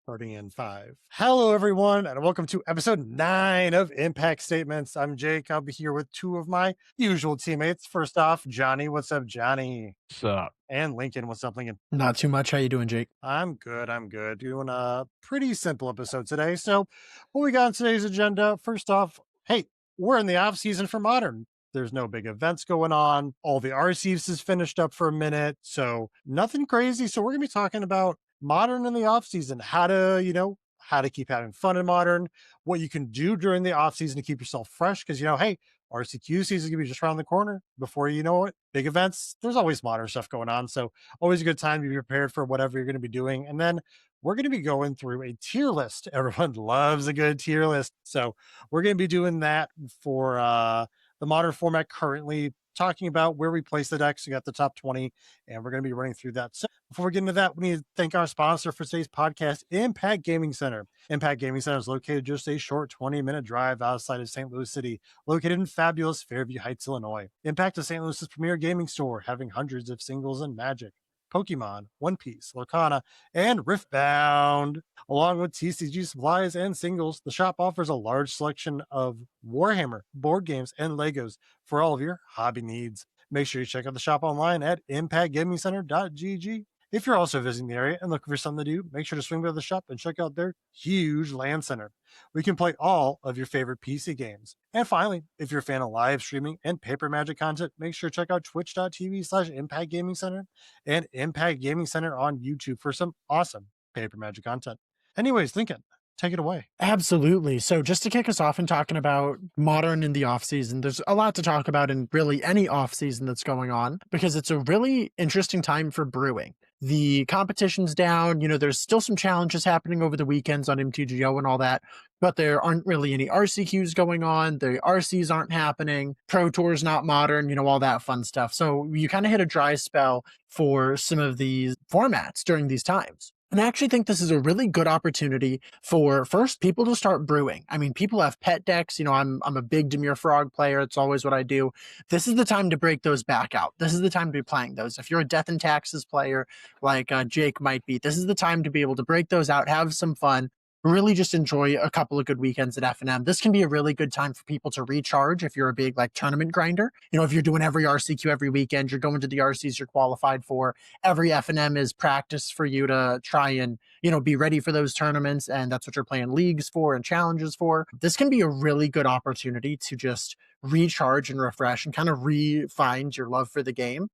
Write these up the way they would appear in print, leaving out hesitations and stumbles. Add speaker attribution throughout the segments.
Speaker 1: Starting in five. Hello, everyone, and welcome to episode 9 of Impact Statements. I'm Jake. I'll be here with two of my usual teammates. First off, Johnny. What's up, Johnny?
Speaker 2: So
Speaker 1: And Lincoln. What's up, Lincoln?
Speaker 3: Not too much. How you doing, Jake?
Speaker 1: I'm good. I'm good. Doing a pretty simple episode today. So, what we got on today's agenda? First off, hey, we're in the off season for Modern. There's no big events going on. All the RCs is finished up for a minute, so nothing crazy. So we're gonna be talking about Modern in the off season, how to how to keep having fun in Modern, what you can do during the off season to keep yourself fresh. Because hey, RCQ season is gonna be just around the corner. Before you know it, big events. There's always Modern stuff going on, so always a good time to be prepared for whatever you're going to be doing. And then we're going to be going through a tier list. Everyone loves a good tier list. So we're going to be doing that for the Modern format currently, talking about where we place the decks. We got the top 20, and we're going to be running through that. So before we get into that, we need to thank our sponsor for today's podcast, Impact Gaming Center. Impact Gaming Center is located just a short 20-minute drive outside of St. Louis City, located in fabulous Fairview Heights, Illinois. Impact is St. Louis's premier gaming store, having hundreds of singles and Magic, Pokemon, One Piece, Lorcana, and Riftbound. Along with TCG supplies and singles, the shop offers a large selection of Warhammer, board games, and Legos for all of your hobby needs. Make sure you check out the shop online at impactgamingcenter.gg. If you're also visiting the area and looking for something to do, make sure to swing by the shop and check out their huge land center. We can play all of your favorite PC games. And finally, if you're a fan of live streaming and paper magic content, make sure to check out twitch.tv/Impact Gaming Center and Impact Gaming Center on YouTube for some awesome paper magic content. Anyways, Lincoln, take it away.
Speaker 3: Absolutely. So just to kick us off and talking about Modern in the off season, there's a lot to talk about in really any off season that's going on because it's a really interesting time for brewing. The competition's down, there's still some challenges happening over the weekends on MTGO and all that, but there aren't really any RCQs going on. The RCs aren't happening. Pro Tour's not Modern, all that fun stuff. So you kind of hit a dry spell for some of these formats during these times. And I actually think this is a really good opportunity for first people to start brewing. I mean, people have pet decks. I'm a big Demure Frog player. It's always what I do. This is the time to break those back out. This is the time to be playing those. If you're a Death and Taxes player like Jake might be, this is the time to be able to break those out, have some fun, really just enjoy a couple of good weekends at F&M. This can be a really good time for people to recharge if you're a big tournament grinder. If you're doing every RCQ every weekend, you're going to the RCs you're qualified for. Every F&M is practice for you to try and, be ready for those tournaments. And that's what you're playing leagues for and challenges for. This can be a really good opportunity to just recharge and refresh and kind of re-find your love for the game.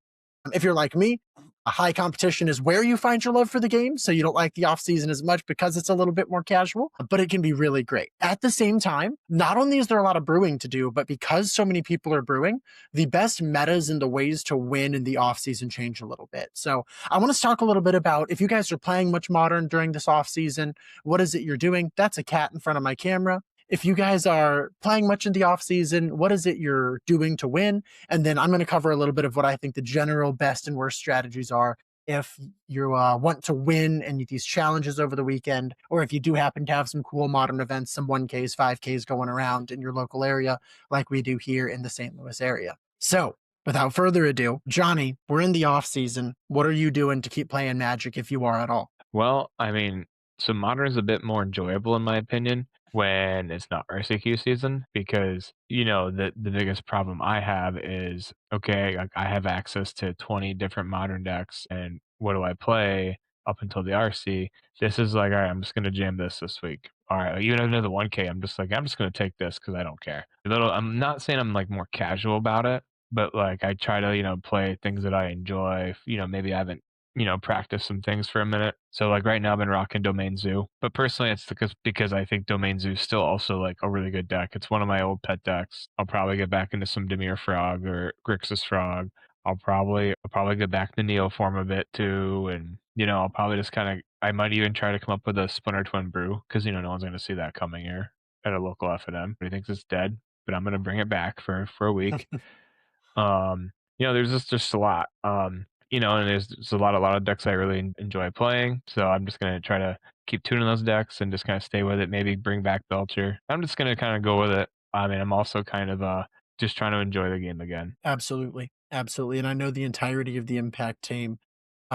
Speaker 3: If you're like me, a high competition is where you find your love for the game, so you don't like the off season as much because it's a little bit more casual, but it can be really great. At the same time, not only is there a lot of brewing to do, but because so many people are brewing, the best metas and the ways to win in the off season change a little bit. So I want to talk a little bit about if you guys are playing much Modern during this off season, what is it you're doing? That's a cat in front of my camera. If you guys are playing much in the off season, what is it you're doing to win? And then I'm going to cover a little bit of what I think the general best and worst strategies are if you want to win and these challenges over the weekend, or if you do happen to have some cool Modern events, some 1Ks, 5Ks going around in your local area, like we do here in the St. Louis area. So without further ado, Johnny, we're in the off season. What are you doing to keep playing Magic if you are at all?
Speaker 2: Well, so Modern is a bit more enjoyable in my opinion when it's not RCQ season because, the biggest problem I have is, okay, like I have access to 20 different Modern decks and what do I play up until the RC? This is like, all right, I'm just going to jam this week. All right, even another 1K, I'm just going to take this because I don't care. I'm not saying I'm more casual about it, but I try to, play things that I enjoy. Maybe I haven't practice some things for a minute. So right now I've been rocking Domain Zoo, but personally it's because I think Domain Zoo is still also a really good deck. It's one of my old pet decks. I'll probably get back into some Demure Frog or Grixis Frog. I'll probably get back to Neo form a bit too, and I'll probably just I might even try to come up with a Splinter Twin Brew because no one's going to see that coming here at a local F&M. He thinks it's dead, but I'm going to bring it back for a week. There's just a lot. And there's a lot of decks I really enjoy playing. So I'm just gonna try to keep tuning those decks and just kind of stay with it. Maybe bring back Belcher. I'm just gonna kind of go with it. I'm also kind of just trying to enjoy the game again.
Speaker 3: Absolutely. And I know the entirety of the Impact team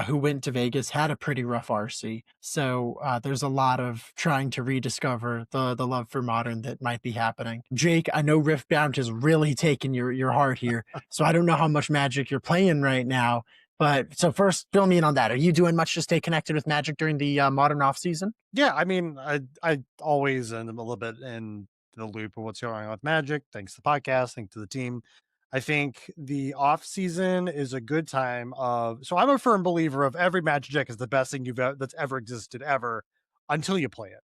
Speaker 3: who went to Vegas had a pretty rough RC. So there's a lot of trying to rediscover the love for modern that might be happening. Jake, I know Riftbound has really taken your heart here. So I don't know how much Magic you're playing right now. But so first, fill me in on that. Are you doing much to stay connected with Magic during the modern off season?
Speaker 1: Yeah, I mean, I always am a little bit in the loop of what's going on with Magic, thanks to the podcast, thanks to the team. I think the off season is a good time of so I'm a firm believer of every Magic deck is the best thing that's ever existed ever until you play it.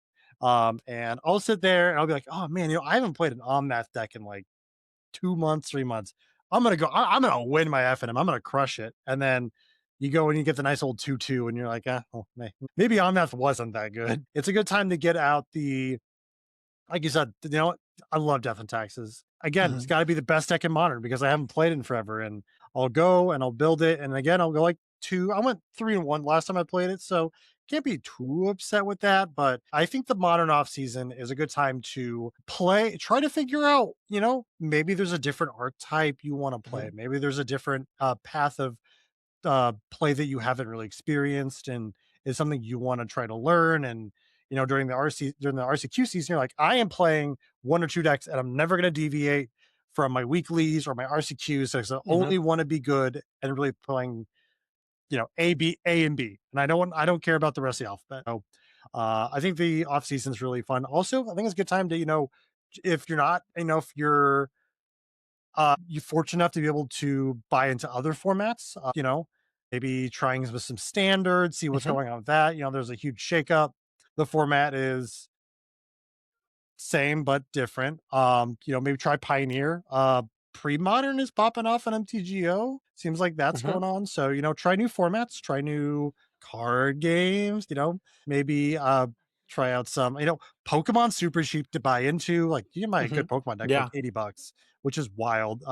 Speaker 1: And I'll sit there and I'll be like, oh man, I haven't played an Omnath deck in like 2 months, 3 months. I'm gonna win my F and I'm gonna crush it. And then you go and you get the nice old 2-2, and you're like, well, maybe Omnath wasn't that good. It's a good time to get out like you said, what? I love Death and Taxes. Again, it's
Speaker 3: Mhm.
Speaker 1: got to be the best deck in Modern because I haven't played it in forever. And I'll go and I'll build it. And again, I'll go like two. I went 3-1 last time I played it. So can't be too upset with that. But I think the Modern off season is a good time to play, try to figure out, maybe there's a different archetype you want to play.
Speaker 3: Mhm.
Speaker 1: Maybe there's a different path of play that you haven't really experienced and is something you want to try to learn. And during the RCQ season, you're like, I am playing one or two decks and I'm never going to deviate from my weeklies or my RCQs. So I
Speaker 3: Mhm.
Speaker 1: only want to be good and really playing, A and B. And I don't care about the rest of the alphabet. So I think the off season is really fun. Also, I think it's a good time to, if you're not, if you're fortunate enough to be able to buy into other formats, maybe trying with some standards, see what's
Speaker 3: Mhm.
Speaker 1: going on with that. There's a huge shakeup. The format is same but different. Maybe try Pioneer. Pre-modern is popping off on MTGO. Seems like that's
Speaker 3: Mhm.
Speaker 1: going on. So, try new formats, try new card games, maybe try out some, Pokemon super cheap to buy into. Like you can buy a good
Speaker 3: Mhm.
Speaker 1: Pokemon deck for like
Speaker 3: Yeah.
Speaker 1: $80, which is wild.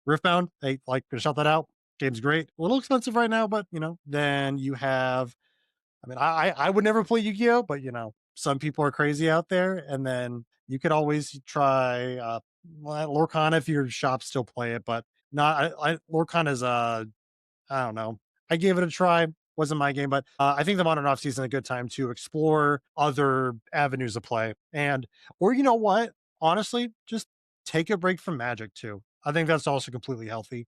Speaker 1: Riftbound, hey, like gonna shout that out. Game's great. A little expensive right now, but then you have I mean, I would never play Yu-Gi-Oh, but some people are crazy out there. And then you could always try Lorcana if your shop still play it, but not Lorcana is I don't know. I gave it a try. Wasn't my game, but I think the modern off season is a good time to explore other avenues of play. Or you know what? Honestly, just take a break from Magic too. I think that's also completely healthy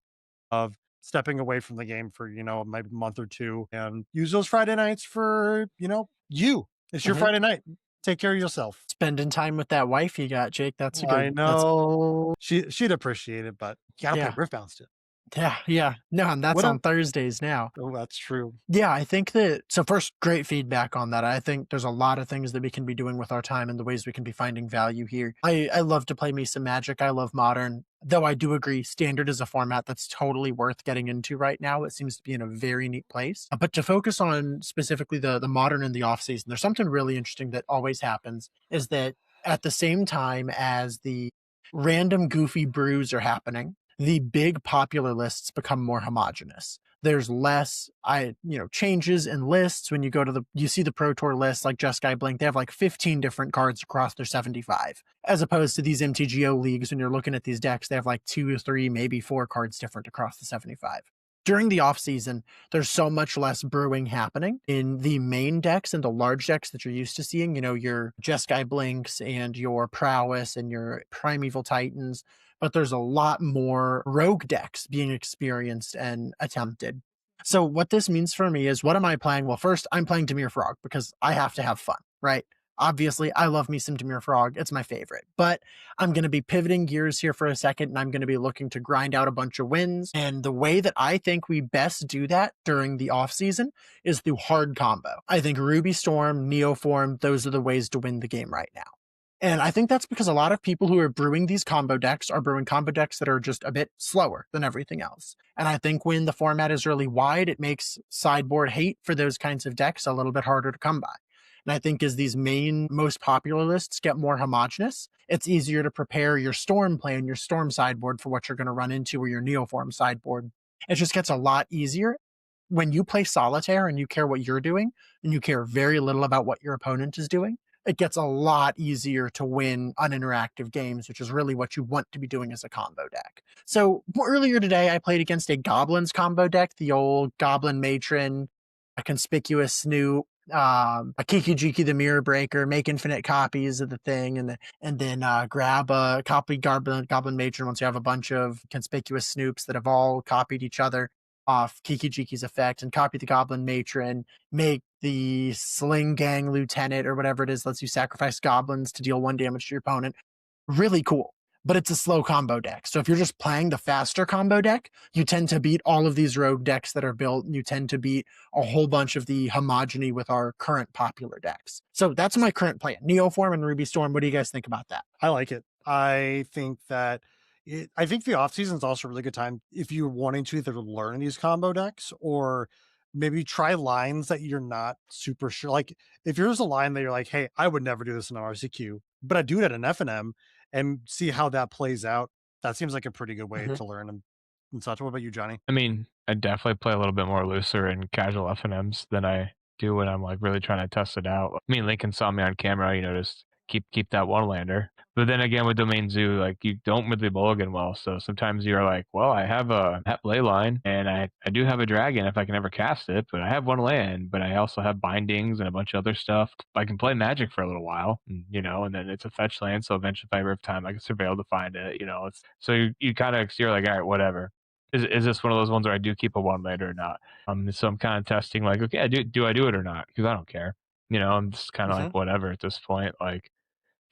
Speaker 1: of stepping away from the game for, maybe a month or two and use those Friday nights for, you. It's your
Speaker 3: Mhm.
Speaker 1: Friday night. Take care of yourself.
Speaker 3: Spending time with that wife you got, Jake. That's a
Speaker 1: I
Speaker 3: good. That's
Speaker 1: know she'd appreciate it, but you gotta play
Speaker 3: yeah.
Speaker 1: Riftbound still.
Speaker 3: Yeah. Yeah. No, and that's
Speaker 1: What
Speaker 3: on
Speaker 1: up?
Speaker 3: Thursdays now.
Speaker 1: Oh, that's true.
Speaker 3: Yeah, I think that so first, great feedback on that. I think there's a lot of things that we can be doing with our time and the ways we can be finding value here. I love to play me some Magic. I love Modern, though I do agree Standard is a format that's totally worth getting into right now. It seems to be in a very neat place. But to focus on specifically the Modern and the off season, there's something really interesting that always happens is that at the same time as the random goofy brews are happening, the big popular lists become more homogenous. There's less changes in lists. When you go to you see the Pro Tour list, like Just Guy Blink, they have like 15 different cards across their 75, as opposed to these MTGO leagues. When you're looking at these decks, they have like 2 or 3, maybe 4 cards different across the 75. During the off season, there's so much less brewing happening in the main decks and the large decks that you're used to seeing, your Just Guy Blinks and your Prowess and your Primeval Titans, but there's a lot more rogue decks being experienced and attempted. So what this means for me is, what am I playing? Well, first I'm playing Demir Frog because I have to have fun, right? Obviously, I love me some Demir Frog. It's my favorite. But I'm going to be pivoting gears here for a second, and I'm going to be looking to grind out a bunch of wins. And the way that I think we best do that during the off season is through hard combo. I think Ruby Storm, Neoform, those are the ways to win the game right now. And I think that's because a lot of people who are brewing these combo decks are brewing combo decks that are just a bit slower than everything else. And I think when the format is really wide, it makes sideboard hate for those kinds of decks a little bit harder to come by. And I think as these main, most popular lists get more homogenous, it's easier to prepare your Storm play and your Storm sideboard for what you're going to run into, or your Neoform sideboard. It just gets a lot easier when you play solitaire and you care what you're doing and you care very little about what your opponent is doing. it gets a lot easier to win uninteractive games, which is really what you want to be doing as a combo deck. So earlier today, I played against a Goblins combo deck, the old Goblin Matron, a Conspicuous Snoop, a Kiki Jiki the Mirror Breaker, make infinite copies of the thing, and then grab a copy Goblin Matron once you have a bunch of Conspicuous Snoops that have all copied each other off Kiki Jiki's effect, and copy the Goblin Matron, make the Sling Gang Lieutenant or whatever it is, lets you sacrifice goblins to deal 1 damage to your opponent. Really cool. But it's a slow combo deck. So if you're just playing the faster combo deck, you tend to beat all of these rogue decks that are built, and you tend to beat a whole bunch of the homogeny with our current popular decks. So that's my current plan. Neoform and Ruby Storm. What do you guys think about that?
Speaker 1: I like it. I think that I think the off season is also a really good time if you're wanting to either learn these combo decks or maybe try lines that you're not super sure. Like if there's a line that you're like, hey, I would never do this in an RCQ, but I do it at an FNM and see how that plays out. That seems like a pretty good way
Speaker 3: Mhm.
Speaker 1: to learn and such. What about you, Johnny?
Speaker 2: I mean, I definitely play a little bit more looser in casual FNMs than I do when I'm like really trying to test it out. I mean, Lincoln saw me on camera, just keep that one lander. But then again, with Domain Zoo, like you don't really mulligan well. So sometimes you're like, well, I have a ley line and I do have a dragon if I can ever cast it, but I have one land, but I also have bindings and a bunch of other stuff. I can play magic for a little while, and then it's a fetch land. So eventually if I have time, I can surveil to find it, it's so you kind of, you're like, all right, whatever. Is this one of those ones where I do keep a one lander or not? So I'm kind of testing like, okay, do I do it or not? Because I don't care. I'm just kind of like
Speaker 3: Mhm.
Speaker 2: whatever at this point. Like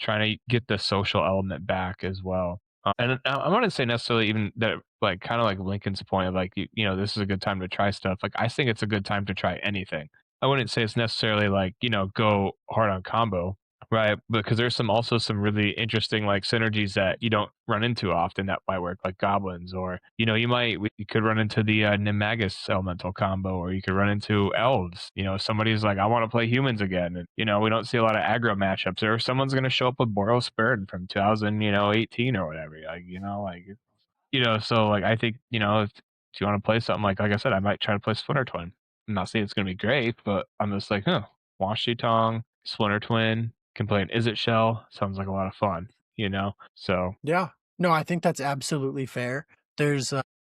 Speaker 2: trying to get the social element back as well. And I wouldn't say necessarily even that, like kind of like Lincoln's point of like this is a good time to try stuff. Like I think it's a good time to try anything. I wouldn't say it's necessarily like go hard on combo, right? Because there's also some really interesting like synergies that you don't run into often that might work, like goblins, or you could run into the Nimagus elemental combo, or you could run into elves. Somebody's like, I want to play humans again, and we don't see a lot of aggro matchups, or if someone's going to show up with Boros Bird from 2018 or whatever, so like I think if you want to play something like I said, I might try to play Splinter Twin. I'm not saying it's going to be great, but I'm just like, Washi Tong, Splinter Twin, can play an Izzet Shell. Sounds like a lot of fun. So
Speaker 3: Yeah. No, I think that's absolutely fair. There's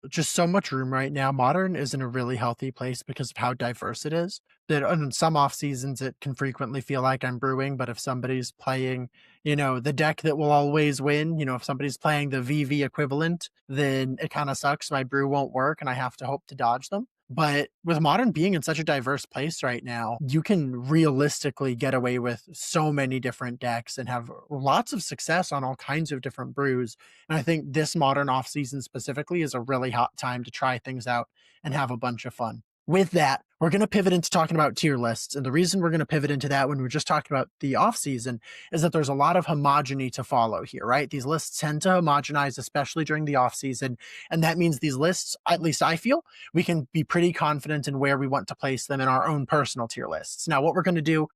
Speaker 3: just so much room right now. Modern is in a really healthy place because of how diverse it is. That in some off seasons it can frequently feel like I'm brewing, but if somebody's playing, the deck that will always win, if somebody's playing the VV equivalent, then it kind of sucks. My brew won't work and I have to hope to dodge them. But with Modern being in such a diverse place right now, you can realistically get away with so many different decks and have lots of success on all kinds of different brews. And I think this Modern off season specifically is a really hot time to try things out and have a bunch of fun. With that, we're going to pivot into talking about tier lists. And the reason we're going to pivot into that when we're just talking about the off season is that there's a lot of homogeny to follow here, right? These lists tend to homogenize, especially during the off season. And that means these lists, at least I feel, we can be pretty confident in where we want to place them in our own personal tier lists. Now, what we're going to do,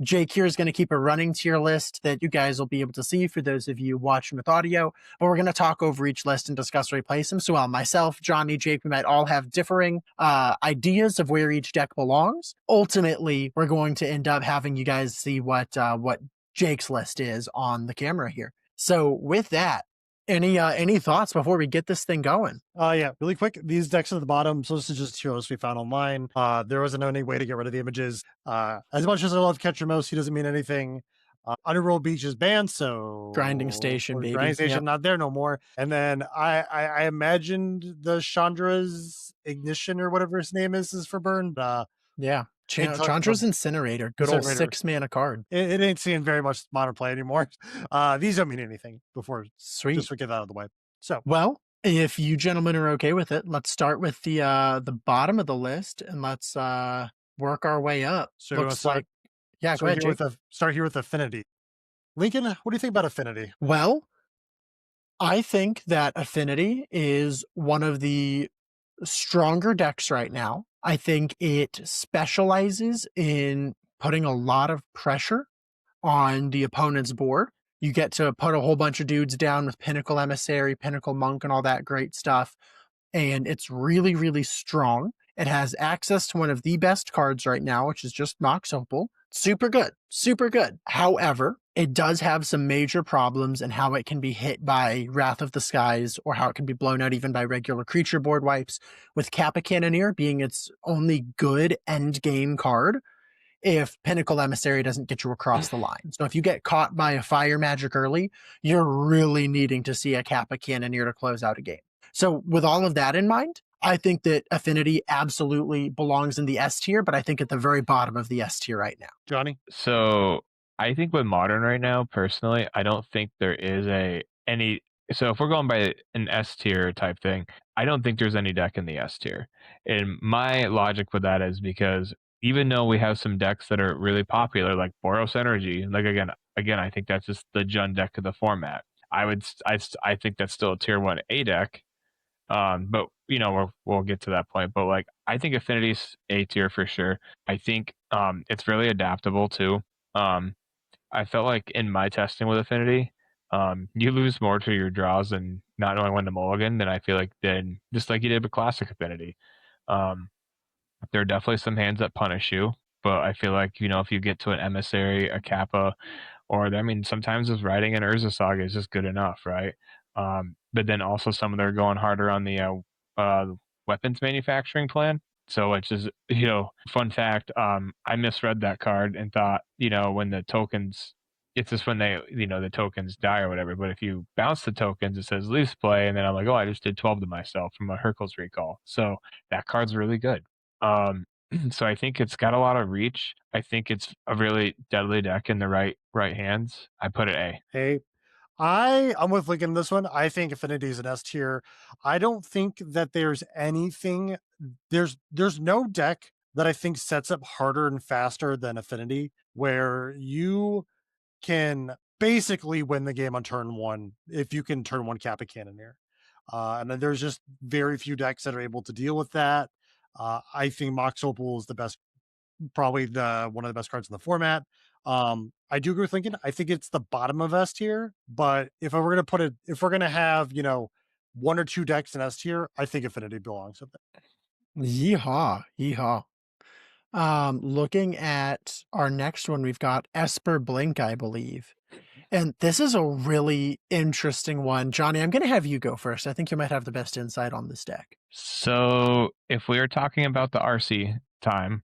Speaker 3: Jake here is going to keep a running tier list that you guys will be able to see for those of you watching with audio, but we're going to talk over each list and discuss where we place them. So myself, Johnny, Jake, we might all have differing ideas of where each deck belongs. Ultimately, we're going to end up having you guys see what Jake's list is on the camera here. So with that, any thoughts before we get this thing going?
Speaker 1: Yeah, really quick. These decks at the bottom. So this is just tier list we found online. There wasn't any way to get rid of the images. As much as I love Catcher Mouse, he doesn't mean anything. Underworld Beach is banned, so
Speaker 3: Grinding Station,
Speaker 1: or
Speaker 3: baby.
Speaker 1: Grinding Station
Speaker 3: Yep.
Speaker 1: not there no more. And then I imagined the Chandra's Ignition or whatever his name is for burn.
Speaker 3: Yeah.
Speaker 1: It talks
Speaker 3: Chandra's
Speaker 1: about-
Speaker 3: Incinerator, good old
Speaker 1: Incinerator.
Speaker 3: 6-mana card.
Speaker 1: it ain't seeing very much modern play anymore. These don't mean anything before
Speaker 3: Sweet.
Speaker 1: just to get that out of the way. So
Speaker 3: Well, if you gentlemen are okay with it, let's start with the bottom of the list and let's work our way up.
Speaker 1: So you wanna
Speaker 3: Looks
Speaker 1: start-
Speaker 3: like yeah, go
Speaker 1: start
Speaker 3: ahead,
Speaker 1: here
Speaker 3: Jake.
Speaker 1: start here with Affinity. Lincoln, what do you think about Affinity?
Speaker 3: Well, I think that Affinity is one of the stronger decks right now. I think it specializes in putting a lot of pressure on the opponent's board. You get to put a whole bunch of dudes down with Pinnacle Emissary, Pinnacle Monk, and all that great stuff. And it's really, really strong. It has access to one of the best cards right now, which is just Mox Opal. Super good. Super good. However, it does have some major problems in how it can be hit by Wrath of the Skies or how it can be blown out even by regular creature board wipes, with Kappa Cannoneer being its only good end game card if Pinnacle Emissary doesn't get you across the line. So if you get caught by a fire magic early, you're really needing to see a Kappa Cannoneer to close out a game. So with all of that in mind, I think that Affinity absolutely belongs in the S tier, but I think at the very bottom of the S tier right now.
Speaker 1: Johnny?
Speaker 2: So I think with Modern right now, personally, I don't think there is any. So if we're going by an S tier type thing, I don't think there's any deck in the S tier. And my logic with that is because even though we have some decks that are really popular, like Boros Energy, like again, I think that's just the Jund deck of the format. I think that's still a tier 1A deck. But we'll get to that point. But like, I think Affinity's A tier for sure. I think it's really adaptable too. I felt like in my testing with Affinity, you lose more to your draws and not knowing when to mulligan than I feel like then just like you did with Classic Affinity. Um, there are definitely some hands that punish you, but I feel like if you get to an Emissary, a Kappa, or sometimes just riding an Urza Saga is just good enough, right? But then also some of them are going harder on the weapons manufacturing plan. So which is fun fact. I misread that card and thought when the tokens. It's just when they, the tokens die or whatever. But if you bounce the tokens, it says leaves play, and then I'm like, oh, I just did 12 to myself from a Hercules recall. So that card's really good. So I think it's got a lot of reach. I think it's a really deadly deck in the right hands. I put it A.
Speaker 1: Hey, I'm with Lincoln in this one. I think Affinity is an S tier. I don't think that there's anything. There's no deck that I think sets up harder and faster than Affinity, where you can basically win the game on turn one if you can turn one Kappa Cannoneer. And then there's just very few decks that are able to deal with that. I think Mox Opal is the best, probably the one of the best cards in the format. I do agree with Lincoln. I think it's the bottom of S tier, but if we're gonna have one or two decks in S tier, I think Affinity belongs up there.
Speaker 3: Yeehaw. Yeehaw. Looking at our next one, we've got Esper Blink, I believe. And this is a really interesting one. Johnny, I'm going to have you go first. I think you might have the best insight on this deck.
Speaker 2: So if we are talking about the RC time,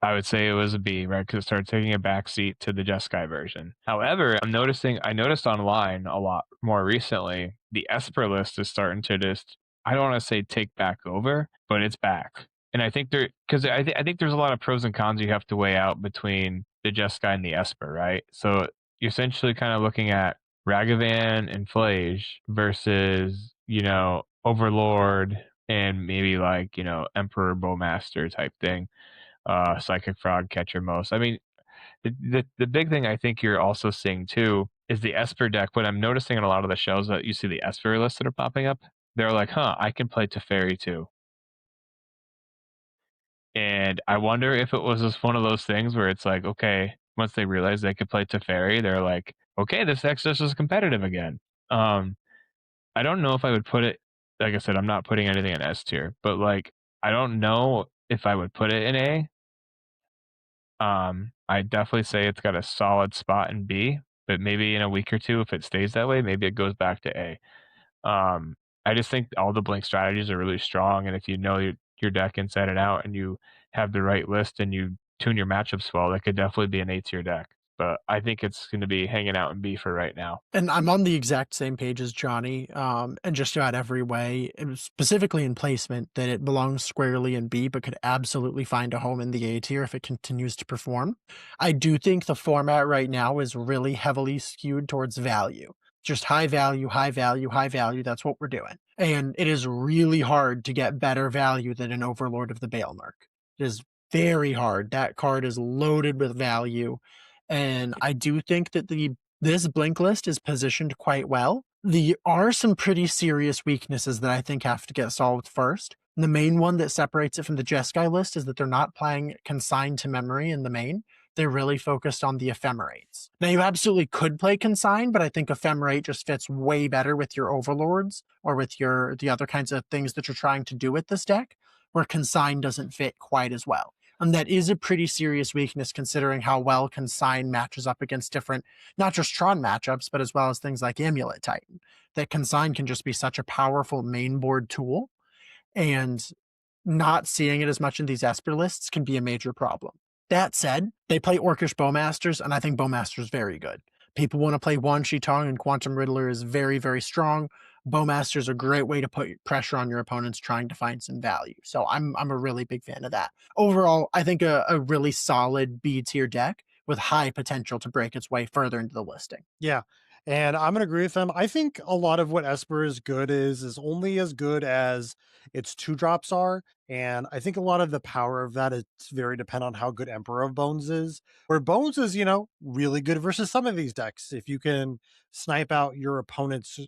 Speaker 2: I would say it was a B, right? Because it started taking a backseat to the Jeskai version. However, I noticed online a lot more recently, the Esper list is starting to just, I don't want to say take back over, but it's back. And I think I think there's a lot of pros and cons you have to weigh out between the Jeskai and the Esper, right? So you're essentially kind of looking at Ragavan and Flage versus, Overlord and maybe like, Emperor Bowmaster type thing. Psychic Frog, Catcher Most. I mean, the big thing I think you're also seeing too is the Esper deck. What I'm noticing in a lot of the shows that you see the Esper lists that are popping up, they're like, I can play Teferi too. And I wonder if it was just one of those things where it's like, okay, once they realize they could play Teferi, they're like, okay, this deck's just as competitive again. I don't know if I would put it, like I said, I'm not putting anything in S tier, but like, I don't know if I would put it in A. I definitely say it's got a solid spot in B, but maybe in a week or two, if it stays that way, maybe it goes back to A. I just think all the blink strategies are really strong, and if you know your deck inside and out, and you have the right list, and you tune your matchups well, that could definitely be an A tier deck. But I think it's going to be hanging out in B for right now.
Speaker 3: And I'm on the exact same page as Johnny, in just about every way, and specifically in placement, that it belongs squarely in B, but could absolutely find a home in the A tier if it continues to perform. I do think the format right now is really heavily skewed towards value. Just high value, high value, high value. That's what we're doing. And it is really hard to get better value than an Overlord of the Baelmerk. It is very hard. That card is loaded with value. And I do think that this blink list is positioned quite well. There are some pretty serious weaknesses that I think have to get solved first. And the main one that separates it from the Jeskai list is that they're not playing consigned to memory in the main. They're really focused on the ephemerates. Now, you absolutely could play consigned, but I think ephemerate just fits way better with your overlords or with the other kinds of things that you're trying to do with this deck, where consigned doesn't fit quite as well. And that is a pretty serious weakness considering how well Consign matches up against different, not just Tron matchups, but as well as things like Amulet Titan. That Consign can just be such a powerful main board tool, and not seeing it as much in these Esper lists can be a major problem. That said, they play Orcish Bowmasters, and I think Bowmaster is very good. People want to play Wan Shi Tong, and Quantum Riddler is very, very strong. Bowmaster is a great way to put pressure on your opponents trying to find some value. So I'm a really big fan of that. Overall, I think a really solid B tier deck with high potential to break its way further into the listing.
Speaker 1: Yeah. And I'm gonna agree with them. I think a lot of what Esper is good is only as good as its two drops are. And I think a lot of the power of that is very dependent on how good Emperor of Bones is. Where Bones is, really good versus some of these decks. If you can snipe out your opponent's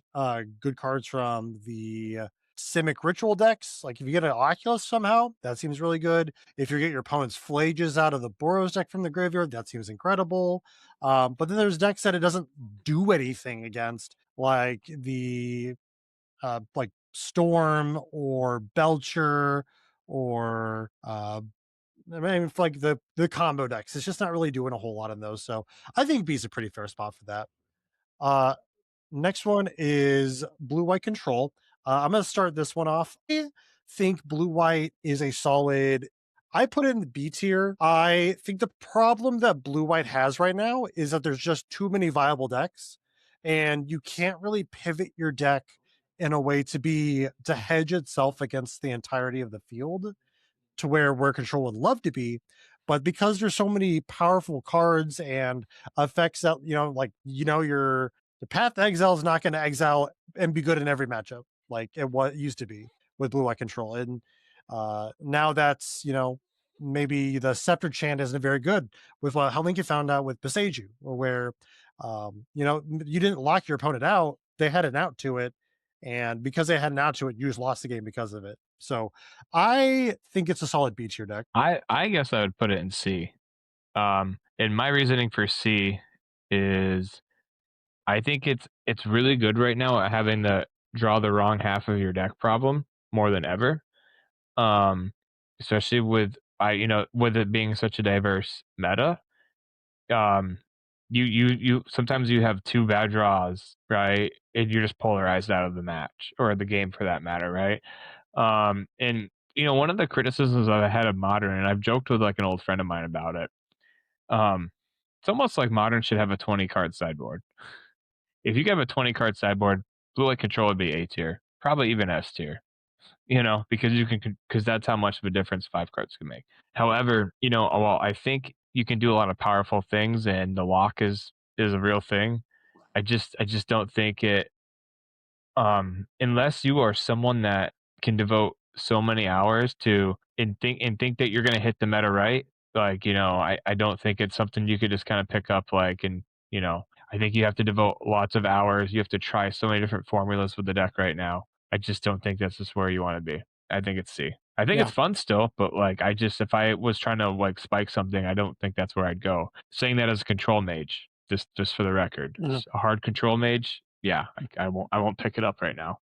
Speaker 1: good cards from the Simic Ritual decks, like if you get an Oculus somehow, that seems really good. If you get your opponent's Flages out of the Boros deck from the graveyard, that seems incredible. But then there's decks that it doesn't do anything against, like the like Storm or Belcher or I mean, like the combo decks. It's just not really doing a whole lot in those. So I think B's a pretty fair spot for that. Uh Next one is blue white control. I'm going to start this one off. I think blue white is a solid. I put it in the B tier. I think the problem that blue white has right now is that there's just too many viable decks, and you can't really pivot your deck in a way to hedge itself against the entirety of the field to where control would love to be. But because there's so many powerful cards and effects that, your the Path to Exile is not going to exile and be good in every matchup like it used to be with blue white control. And now that's, maybe the Scepter Chant isn't very good with how Lincoln found out with Beseju, where, you didn't lock your opponent out. They had an out to it. And because they had an out to it, you just lost the game because of it. So I think it's a solid B tier deck.
Speaker 2: I guess I would put it in C. And my reasoning for C is I think it's really good right now at having the draw the wrong half of your deck problem more than ever. Especially with it being such a diverse meta. Um, you sometimes you have two bad draws, right? And you're just polarized out of the match or the game for that matter, right? And one of the criticisms I've had of Modern, and I've joked with like an old friend of mine about it. It's almost like Modern should have a 20 card sideboard. If you have a 20 card sideboard, Blue Light Control would be A tier, probably even S tier. Because that's how much of a difference 5 cards can make. However, while I think you can do a lot of powerful things and the lock is a real thing, I just don't think it unless you are someone that can devote so many hours to and think that you're gonna hit the meta right, like, I don't think it's something you could just kind of pick up I think you have to devote lots of hours. You have to try so many different formulas with the deck right now. I just don't think this is where you want to be. I think it's C. I think
Speaker 3: Yeah.
Speaker 2: it's fun still, but like if I was trying to like spike something, I don't think that's where I'd go. Saying that as a control mage, just for the record, a hard control mage, yeah, I won't pick it up right now.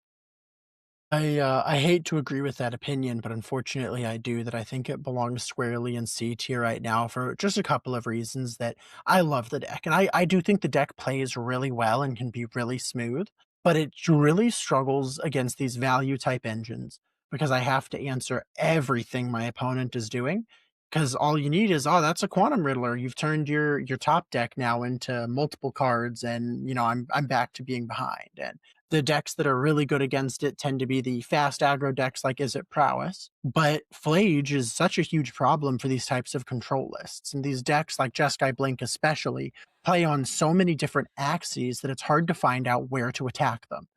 Speaker 3: I hate to agree with that opinion, but unfortunately I do. That I think it belongs squarely in C tier right now for just a couple of reasons. That I love the deck, and I do think the deck plays really well and can be really smooth, but it really struggles against these value type engines because I have to answer everything my opponent is doing. Because all you need is, oh, that's a Quantum Riddler. You've turned your top deck now into multiple cards, and I'm back to being behind. And the decks that are really good against it tend to be the fast aggro decks like Is It Prowess. But Flage is such a huge problem for these types of control lists. And these decks like Jeskai Blink especially play on so many different axes that it's hard to find out where to attack them.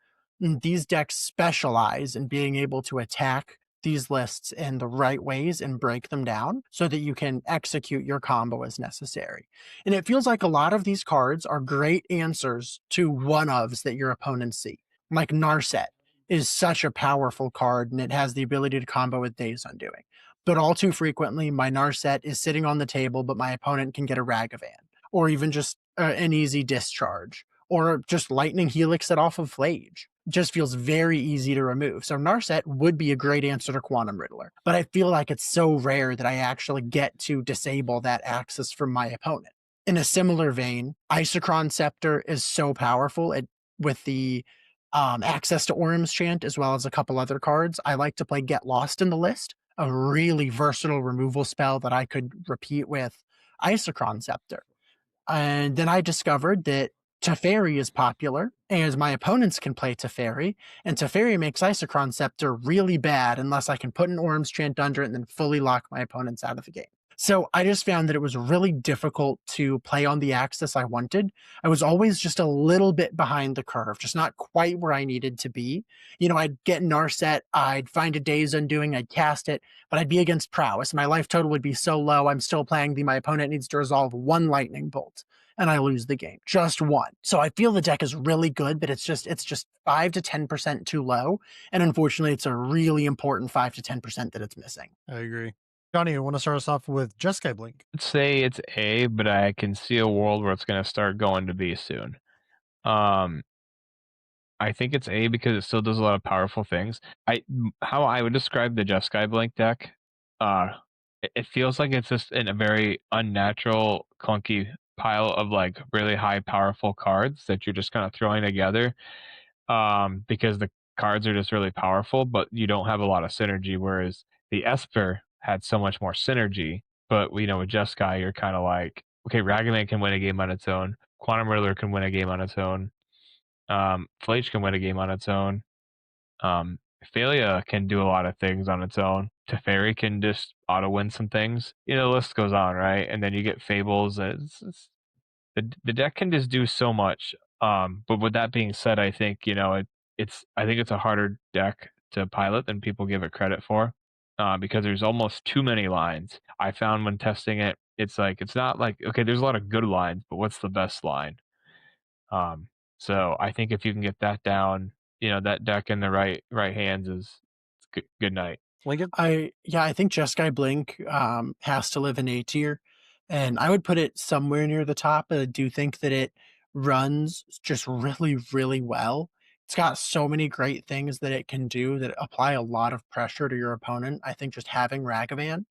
Speaker 3: And these decks specialize in being able to attack these lists in the right ways and break them down so that you can execute your combo as necessary. And it feels like a lot of these cards are great answers to one-ofs that your opponents see. Like Narset is such a powerful card and it has the ability to combo with Days Undoing. But all too frequently, my Narset is sitting on the table, but my opponent can get a Ragavan, or even just an easy discharge, or just Lightning Helix it off of Flage. just feels very easy to remove. So Narset would be a great answer to Quantum Riddler, but I feel like it's so rare that I actually get to disable that access from my opponent. In a similar vein, Isochron Scepter is so powerful with the access to Orm's Chant as well as a couple other cards. I like to play Get Lost in the list, a really versatile removal spell that I could repeat with Isochron Scepter. And then I discovered that Teferi is popular, as my opponents can play Teferi, and Teferi makes Isochron Scepter really bad unless I can put an Orm's Chant under it and then fully lock my opponents out of the game. So I just found that it was really difficult to play on the axis I wanted. I was always just a little bit behind the curve, just not quite where I needed to be. I'd get Narset, I'd find a Days Undoing, I'd cast it, but I'd be against Prowess. My life total would be so low, I'm still playing my opponent needs to resolve one Lightning Bolt, and I lose the game. Just one. So I feel the deck is really good, but it's just 5 to 10% too low. And unfortunately, it's a really important 5 to 10% that it's missing.
Speaker 1: I agree. Johnny, you want to start us off with Jeskai Blink?
Speaker 2: I'd say it's A, but I can see a world where it's going to start going to B soon. I think it's A because it still does a lot of powerful things. How I would describe the Jeskai Blink deck, it feels like it's just in a very unnatural, clunky pile of like really high powerful cards that you're just kind of throwing together, because the cards are just really powerful, but you don't have a lot of synergy. Whereas the Esper had so much more synergy, but with Jeskai, you're kind of like, okay, Ragavan can win a game on its own, Quantum Riddler can win a game on its own, Flage can win a game on its own, Phalia can do a lot of things on its own. Teferi can just auto win some things. The list goes on, right? And then you get Fables. The deck can just do so much. But with that being said, I think it's a harder deck to pilot than people give it credit for, because there's almost too many lines. I found when testing it, it's not like, okay, there's a lot of good lines, but what's the best line? So I think if you can get that down, that deck in the right hands is good night.
Speaker 1: Lincoln?
Speaker 3: I think Jeskai Blink has to live in A tier, and I would put it somewhere near the top. I do think that it runs just really, really well. It's got so many great things that it can do that apply a lot of pressure to your opponent. I think just having Ragavan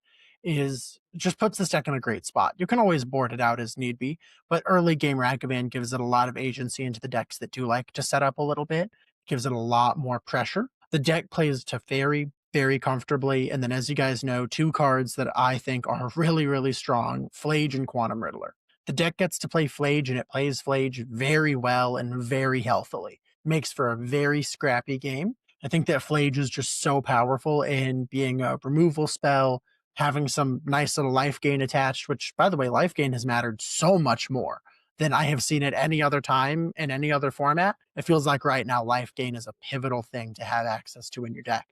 Speaker 3: just puts this deck in a great spot. You can always board it out as need be, but early game Ragavan gives it a lot of agency into the decks that do like to set up a little bit. Gives it a lot more pressure. The deck plays Teferi very comfortably, and then as you guys know, two cards that I think are really, really strong, Flage and Quantum Riddler. The deck gets to play Flage, and it plays Flage very well and very healthily. Makes for a very scrappy game. I think that Flage is just so powerful in being a removal spell, having some nice little life gain attached, which, by the way, life gain has mattered so much more than I have seen at any other time in any other format. It feels like right now life gain is a pivotal thing to have access to in your deck.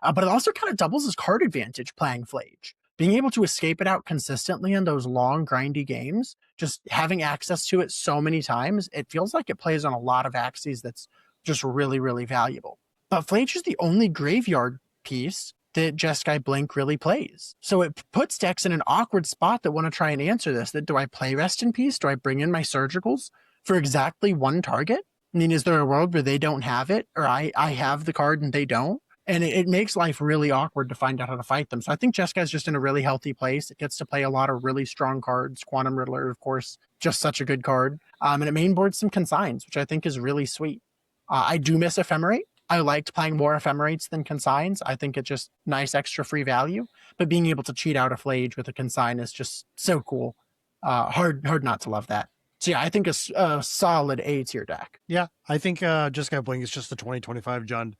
Speaker 3: But it also kind of doubles as card advantage playing Flage. Being able to escape it out consistently in those long, grindy games, just having access to it so many times, it feels like it plays on a lot of axes that's just really, really valuable. But Flage is the only graveyard piece that Jeskai Blink really plays. So it puts decks in an awkward spot that want to try and answer this. That do I play Rest in Peace? Do I bring in my Surgicals for exactly one target? I mean, is there a world where they don't have it, or I have the card and they don't? And it makes life really awkward to find out how to fight them. So I think Jeskai's just in a really healthy place. It gets to play a lot of really strong cards. Quantum Riddler, of course, just such a good card. And it mainboards some consigns, which I think is really sweet. I do miss Ephemerate. I liked playing more Ephemerates than consigns. I think it's just nice extra free value. But being able to cheat out a Flage with a consign is just so cool. Hard not to love that. So yeah, I think a solid A tier deck.
Speaker 1: Yeah, I think Jeskai Blink is just the 2025 Jund.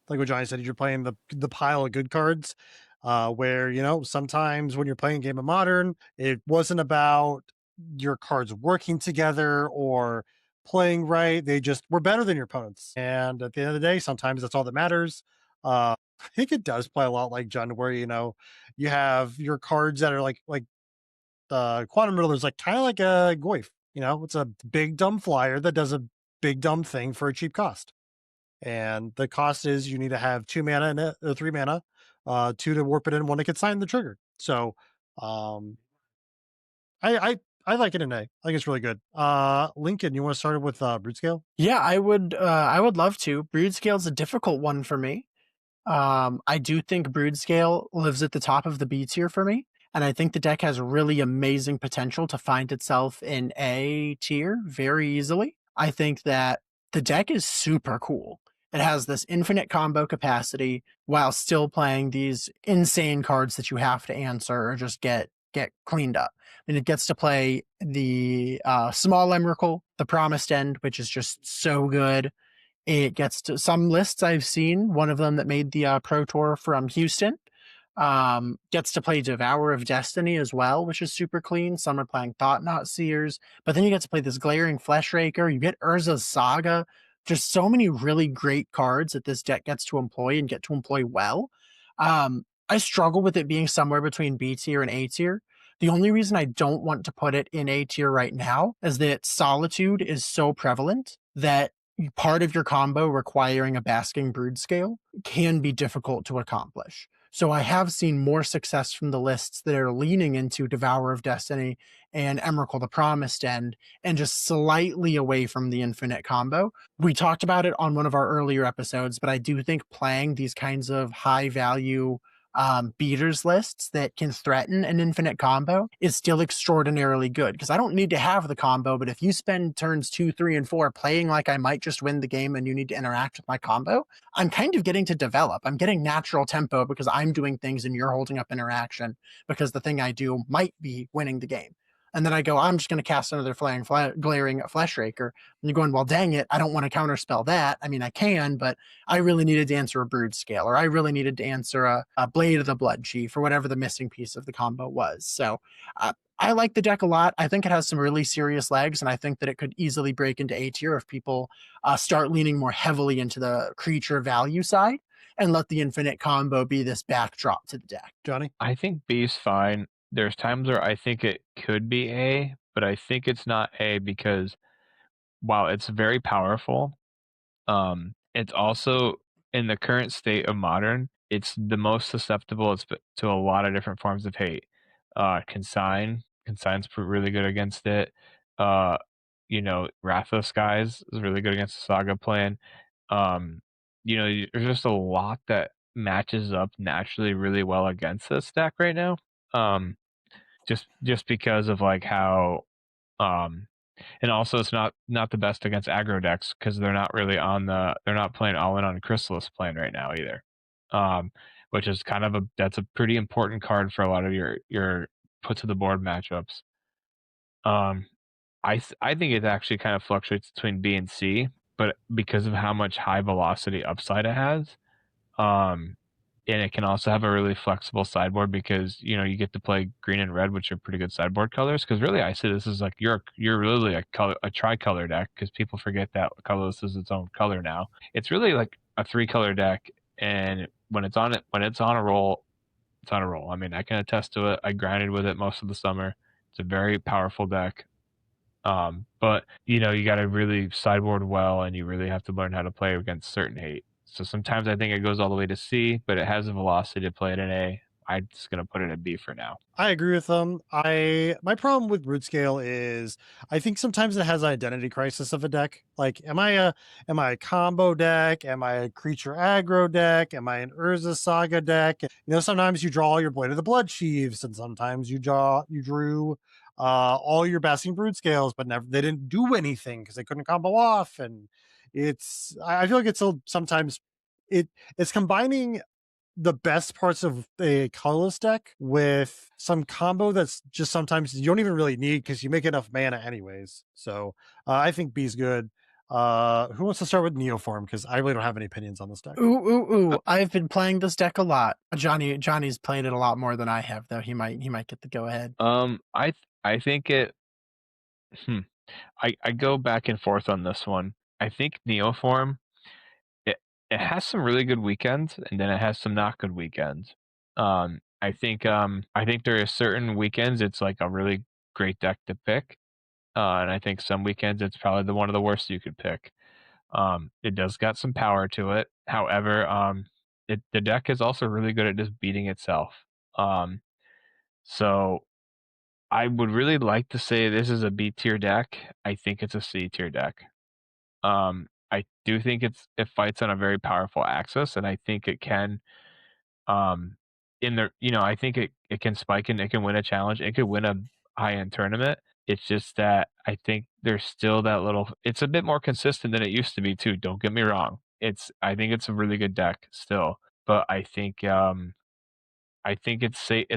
Speaker 1: Like what Johnny said, you're playing the pile of good cards, where sometimes when you're playing Game of Modern, it wasn't about your cards working together or playing right. They just were better than your opponents, and at the end of the day, sometimes that's all that matters. I think it does play a lot like Jund, where you have your cards that are like the Quantum Riddler is like kind of like a Goyf. It's a big dumb flyer that does a big dumb thing for a cheap cost. And the cost is you need to have 2 mana in it, or 3 mana, 2 to warp it in, 1 to consign the trigger. So, I I like it an A. I think it's really good. Lincoln, you want to start it with brood scale?
Speaker 3: Yeah, I would love to. Brood scale is a difficult one for me. I do think brood scale lives at the top of the B tier for me, and I think the deck has really amazing potential to find itself in A tier very easily. I think that the deck is super cool. It has this infinite combo capacity while still playing these insane cards that you have to answer or just get cleaned up. And it gets to play the small Emrakul, the Promised End, which is just so good. It gets to some lists I've seen, one of them that made the Pro Tour from Houston, gets to play Devourer of Destiny as well, which is super clean. Some are playing Thought Knot Seers, but then you get to play this Glaring Flesh Raker. You get Urza's Saga. Just so many really great cards that this deck gets to employ and get to employ well. I struggle with it being somewhere between B tier and A tier. The only reason I don't want to put it in A tier right now is that Solitude is so prevalent that part of your combo requiring a Basking Brood scale can be difficult to accomplish. So I have seen more success from the lists that are leaning into Devourer of Destiny and Emrakul the Promised End and just slightly away from the Infinite combo. We talked about it on one of our earlier episodes, but I do think playing these kinds of high value beaters lists that can threaten an infinite combo is still extraordinarily good because I don't need to have the combo, but if you spend turns 2, 3, and 4 playing like I might just win the game and you need to interact with my combo, I'm kind of getting to develop. I'm getting natural tempo because I'm doing things and you're holding up interaction because the thing I do might be winning the game. And then I go, I'm just going to cast another glaring flesh raker. And you're going, well, dang it, I don't want to counterspell that. I mean, I can, but I really needed to answer a brood scale, or I really needed to answer a blade of the blood chief, or whatever the missing piece of the combo was. So I like the deck a lot. I think it has some really serious legs, and I think that it could easily break into A tier if people start leaning more heavily into the creature value side and let the infinite combo be this backdrop to the deck.
Speaker 1: Johnny?
Speaker 2: I think B's fine. There's times where I think it could be A, but I think it's not A because while it's very powerful, it's also in the current state of modern, it's the most susceptible to a lot of different forms of hate. Consign's really good against it. Uh, Wrath of Skies is really good against the Saga plan. Um, there's just a lot that matches up naturally really well against this deck right now. Um, just because of like how um and also it's not the best against aggro decks because they're not playing all in on Chrysalis plan right now either. Um which is that's a pretty important card for a lot of your put to the board matchups. Um I think it actually kind of fluctuates between B and C, but because of how much high velocity upside it has, um, and it can also have a really flexible sideboard because you get to play green and red, which are pretty good sideboard colors. Because really, I see this as like you're really a tricolor deck because people forget that colorless is its own color now. It's really like a 3-color deck, and when it's on a roll, it's on a roll. I mean, I can attest to it. I grinded with it most of the summer. It's a very powerful deck. But you got to really sideboard well, and you really have to learn how to play against certain hate. So sometimes I think it goes all the way to C, but it has the velocity to play it in A. I'm just gonna put it in B for now.
Speaker 1: I agree with them. My problem with root scale is I think sometimes it has an identity crisis of a deck. Like, am I a combo deck? Am I a creature aggro deck? Am I an Urza Saga deck? Sometimes you draw your Blade of the Blood Chiefs, and sometimes you drew all your Basking Brood Scales, but never they didn't do anything because they couldn't combo off. And I feel like sometimes it's combining the best parts of a colorless deck with some combo that's just sometimes you don't even really need because you make enough mana anyways. So I think B's good. Who wants to start with Neoform? Because I really don't have any opinions on this deck.
Speaker 3: Ooh, ooh,
Speaker 2: Uh,
Speaker 3: ooh! I've been playing this deck a lot. Johnny's played it a lot more than I have, though. He might get the go ahead.
Speaker 2: I think it. Hmm, I go back and forth on this one. I think Neoform it it has some really good weekends, and then it has some not good weekends. I think there are certain weekends it's like a really great deck to pick, and I think some weekends it's probably one of the worst you could pick. It does got some power to it. However, the deck is also really good at just beating itself. Um, so I would really like to say this is a B tier deck. I think it's a C tier deck. I do think it fights on a very powerful axis, and I think it can um in the I think it can spike and it can win a challenge. It could win a high end tournament. It's just that I think there's still that little it's a bit more consistent than it used to be too. Don't get me wrong. I think it's a really good deck still, but I think it's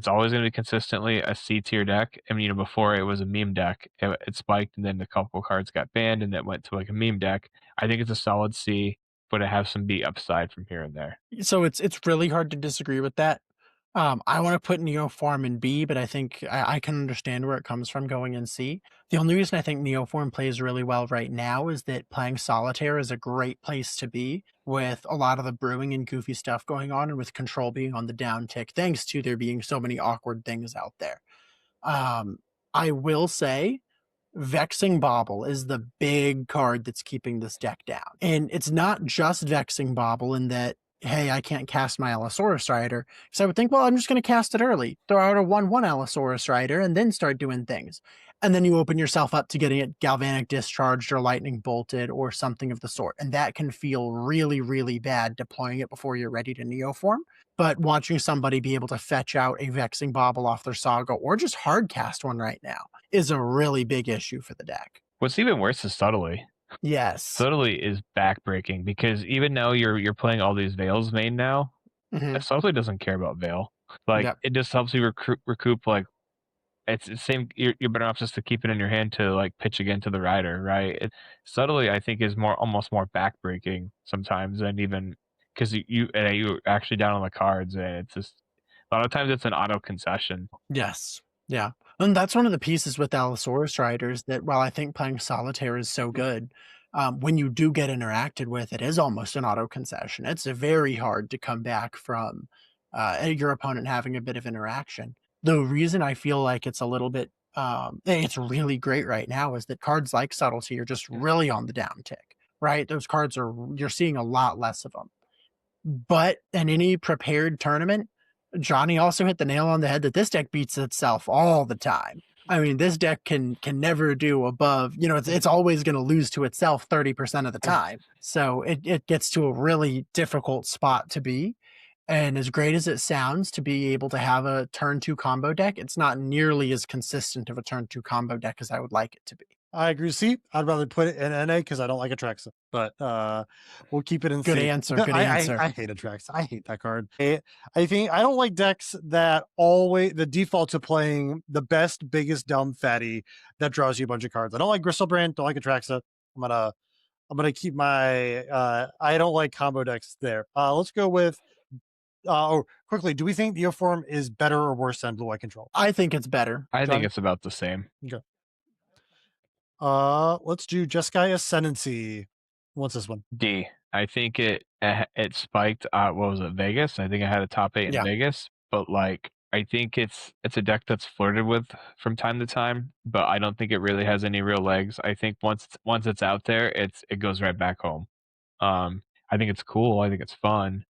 Speaker 2: always going to be consistently a C tier deck. I mean, before it was a meme deck, it spiked and then a couple cards got banned and it went to like a meme deck. I think it's a solid C, but it has some B upside from here and there.
Speaker 3: So it's really hard to disagree with that. I want to put Neoform in B, but I think I can understand where it comes from going in C. The only reason I think Neoform plays really well right now is that playing Solitaire is a great place to be with a lot of the brewing and goofy stuff going on and with control being on the downtick, thanks to there being so many awkward things out there. I will say Vexing Bauble is the big card that's keeping this deck down. And it's not just Vexing Bauble in that, hey, I can't cast my Allosaurus Rider. So I would think, well, I'm just going to cast it early, throw out a 1/1 Allosaurus Rider, and then start doing things. And then you open yourself up to getting it Galvanic Discharged or Lightning Bolted or something of the sort. And that can feel really, really bad deploying it before you're ready to Neoform. But watching somebody be able to fetch out a Vexing Bauble off their Saga or just hard cast one right now is a really big issue for the deck.
Speaker 2: What's even worse is Subtly.
Speaker 3: Yes.
Speaker 2: Subtly is backbreaking because even though you're playing all these Veils main now, Subtly doesn't care about Veil. Like
Speaker 3: Yep.
Speaker 2: it just helps you recoup like it's the same. You're better off just to keep it in your hand to like pitch again to the rider, right? Subtly, I think, is almost more backbreaking sometimes, and even because you actually down on the cards, and it's just a lot of times it's an auto concession.
Speaker 3: Yes. Yeah. And that's one of the pieces with Allosaurus Riders that while I think playing Solitaire is so good, when you do get interacted with, it is almost an auto concession. It's very hard to come back from your opponent having a bit of interaction. The reason I feel like it's a little bit, it's really great right now is that cards like Subtlety are just really on the downtick, right? Those cards you're seeing a lot less of them. But in any prepared tournament, Johnny also hit the nail on the head that this deck beats itself all the time. I mean, this deck can never do above, it's always going to lose to itself 30% of the time. So it gets to a really difficult spot to be. And as great as it sounds to be able to have a turn 2 combo deck, it's not nearly as consistent of a turn 2 combo deck as I would like it to be.
Speaker 1: I agree. See, I'd rather put it in NA because I don't like Atraxa, but we'll keep it in
Speaker 3: Good
Speaker 1: C.
Speaker 3: answer. Good answer.
Speaker 1: I hate Atraxa. I hate that card. I think I don't like decks that always the default to playing the best, biggest, dumb fatty that draws you a bunch of cards. I don't like Gristlebrand. Don't like Atraxa. I'm gonna keep my. I don't like combo decks there. Let's go with. Quickly, do we think Neoform is better or worse than Blue Eye Control?
Speaker 3: I think it's better.
Speaker 2: I
Speaker 1: Johnny?
Speaker 2: think it's about the same.
Speaker 1: Okay. Let's do Jeskai Ascendancy. What's this one?
Speaker 2: D. I think it spiked. What was it? Vegas. I think I had a top 8 in Vegas, but like I think it's a deck that's flirted with from time to time, but I don't think it really has any real legs. I think once it's out there, it goes right back home. I think it's cool. I think it's fun.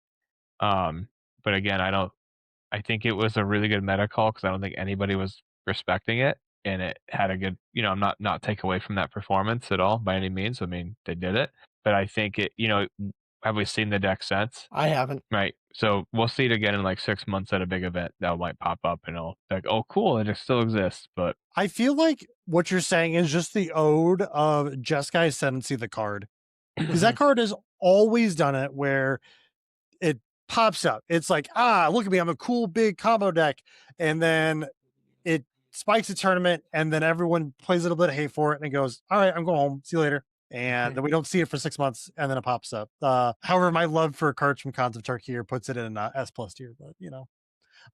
Speaker 2: But again, I think it was a really good meta call because I don't think anybody was respecting it, and it had a good, I'm not take away from that performance at all by any means. I mean, they did it, but I think it, have we seen the deck since?
Speaker 3: I haven't.
Speaker 2: Right. So we'll see it again in like 6 months at a big event that might pop up and it'll be like, oh, cool, it still exists. But
Speaker 1: I feel like what you're saying is just the ode of Jeskai Ascendancy, the card, because that card has always done it where it pops up. It's like, look at me, I'm a cool big combo deck, and then it spikes a tournament, and then everyone plays a little bit of hate for it, and it goes, all right, I'm going home. See you later. And then we don't see it for 6 months, and then it pops up. However, my love for cards from Cons of Tarkir puts it in S+ tier, but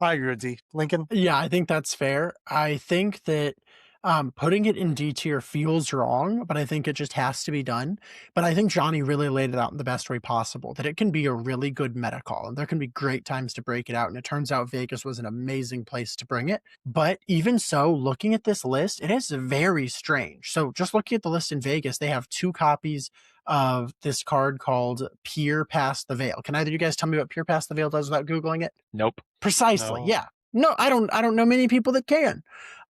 Speaker 1: I agree with D. Lincoln?
Speaker 3: Yeah, I think that's fair. I think that putting it in D tier feels wrong, but I think it just has to be done. But I think Johnny really laid it out in the best way possible, that it can be a really good meta call, and there can be great times to break it out. And it turns out Vegas was an amazing place to bring it. But even so, looking at this list, it is very strange. So just looking at the list in Vegas, they have 2 copies of this card called Peer Past the Veil. Can either of you guys tell me what Peer Past the Veil does without Googling it?
Speaker 2: nope.
Speaker 3: Precisely.
Speaker 1: No.
Speaker 3: Yeah. No, I don't know many people that can.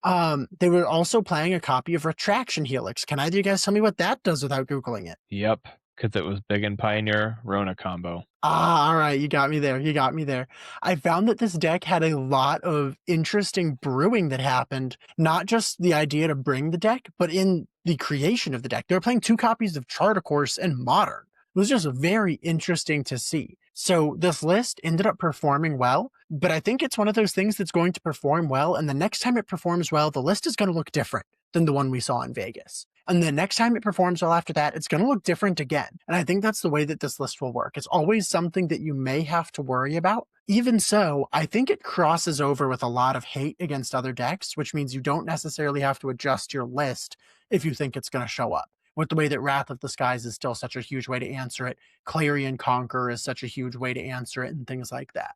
Speaker 3: They were also playing a copy of Retraction Helix. Can either of you guys tell me what that does without Googling it?
Speaker 2: Yep, because it was big in Pioneer Rona combo.
Speaker 3: Ah, all right, you got me there. You got me there. I found that this deck had a lot of interesting brewing that happened, not just the idea to bring the deck, but in the creation of the deck. They were playing 2 copies of Charter Course and Modern. It was just very interesting to see. So this list ended up performing well, but I think it's one of those things that's going to perform well, and the next time it performs well, the list is going to look different than the one we saw in Vegas. And the next time it performs well after that, it's going to look different again. And I think that's the way that this list will work. It's always something that you may have to worry about. Even so, I think it crosses over with a lot of hate against other decks, which means you don't necessarily have to adjust your list if you think it's going to show up. With the way that Wrath of the Skies is still such a huge way to answer it, Clarion Conqueror is such a huge way to answer it, and things like that.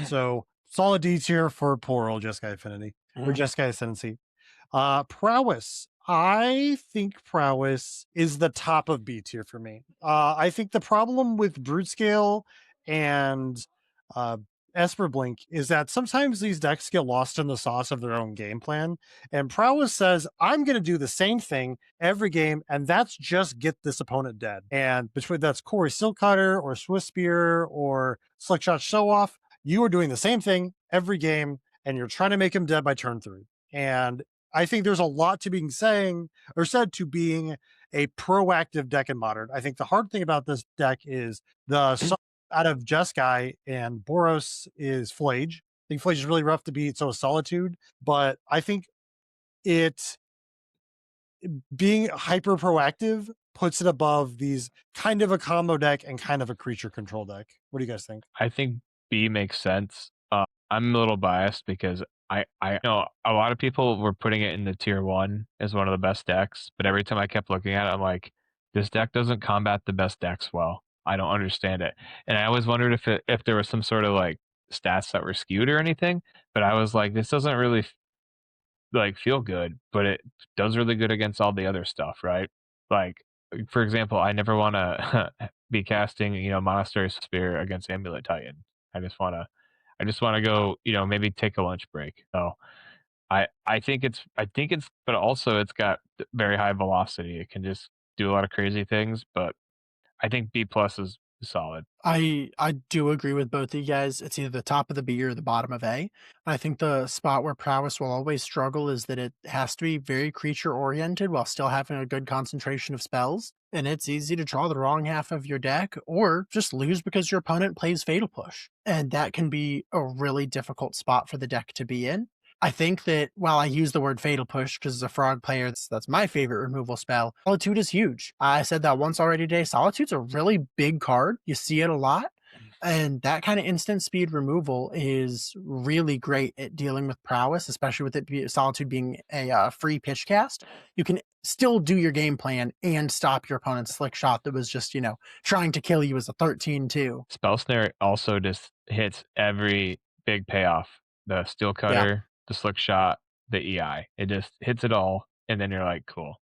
Speaker 1: So solid D tier for poor old Jeskai Affinity or Jeskai Ascendancy. Prowess. I think Prowess is the top of B tier for me. I think the problem with Brute Scale and Esper Blink is that sometimes these decks get lost in the sauce of their own game plan. And Prowess says, I'm going to do the same thing every game, and that's just get this opponent dead. And between that's Corey Silkcutter or Swiss Spear or Slickshot Show Off, you are doing the same thing every game, and you're trying to make him dead by turn 3. And I think there's a lot to being saying or said to being a proactive deck in Modern. I think the hard thing about this deck is the out of Jeskai and Boros is Flage. I think Flage is really rough to beat, so is Solitude. But I think it being hyper proactive puts it above these kind of a combo deck and kind of a creature control deck. What do you guys think?
Speaker 2: I think B makes sense. I'm a little biased because I know a lot of people were putting it in the tier 1 as one of the best decks, but every time I kept looking at it, I'm like, this deck doesn't combat the best decks well. I don't understand it. And I always wondered if there was some sort of like stats that were skewed or anything, but I was like, this doesn't really like feel good, but it does really good against all the other stuff, right? Like, for example, I never want to be casting, Monastery Spear against Amulet Titan. I just want to go, maybe take a lunch break. So I think it's, but also it's got very high velocity. It can just do a lot of crazy things, but I think B plus is solid.
Speaker 3: I do agree with both of you guys. It's either the top of the B or the bottom of A. I think the spot where Prowess will always struggle is that it has to be very creature oriented while still having a good concentration of spells. And it's easy to draw the wrong half of your deck or just lose because your opponent plays Fatal Push. And that can be a really difficult spot for the deck to be in. I think that while I use the word Fatal Push because as a Frog player, that's my favorite removal spell, Solitude is huge. I said that once already today. Solitude's a really big card. You see it a lot. And that kind of instant speed removal is really great at dealing with Prowess, especially with Solitude being a free pitch cast. You can still do your game plan and stop your opponent's slick shot that was just, trying to kill you as a 13-2.
Speaker 2: Spell Snare also just hits every big payoff. The Steel Cutter, the Slick Shot, the EI. It just hits it all, and then you're like, cool.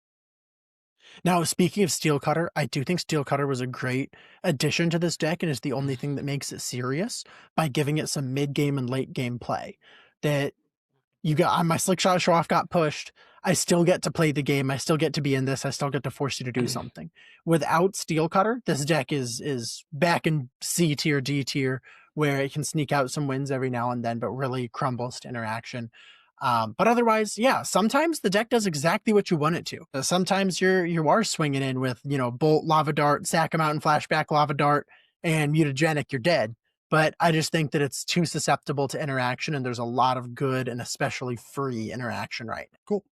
Speaker 3: Now, speaking of Steel Cutter, I do think Steel Cutter was a great addition to this deck and is the only thing that makes it serious by giving it some mid-game and late-game play. That you got on my Slick Shot Show Off got pushed. I still get to play the game. I still get to be in this. I still get to force you to do something. Without Steel Cutter, this deck is back in C tier, D tier, where it can sneak out some wins every now and then, but really crumbles to interaction. But otherwise, yeah, sometimes the deck does exactly what you want it to. Sometimes you are swinging in with, Bolt, Lava Dart, Sack 'em Out and Flashback, Lava Dart, and Mutagenic, you're dead. But I just think that it's too susceptible to interaction, and there's a lot of good and especially free interaction right now.
Speaker 1: Cool.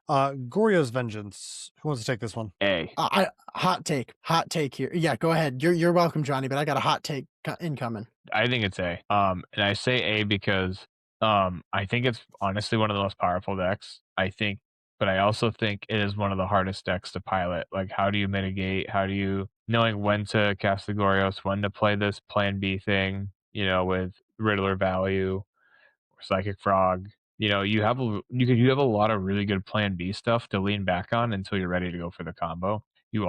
Speaker 1: Goryo's Vengeance. Who wants to take this one?
Speaker 2: A.
Speaker 3: Hot take here. Yeah, go ahead. You're welcome, Johnny, but I got a hot take incoming.
Speaker 2: I think it's A. And I say A because I think it's honestly one of the most powerful decks. But I also think it is one of the hardest decks to pilot. Like, how do you mitigate? How do you knowing when to cast the Gorios, when to play this Plan B thing? With Riddler value or Psychic Frog. You have a lot of really good Plan B stuff to lean back on until you're ready to go for the combo. You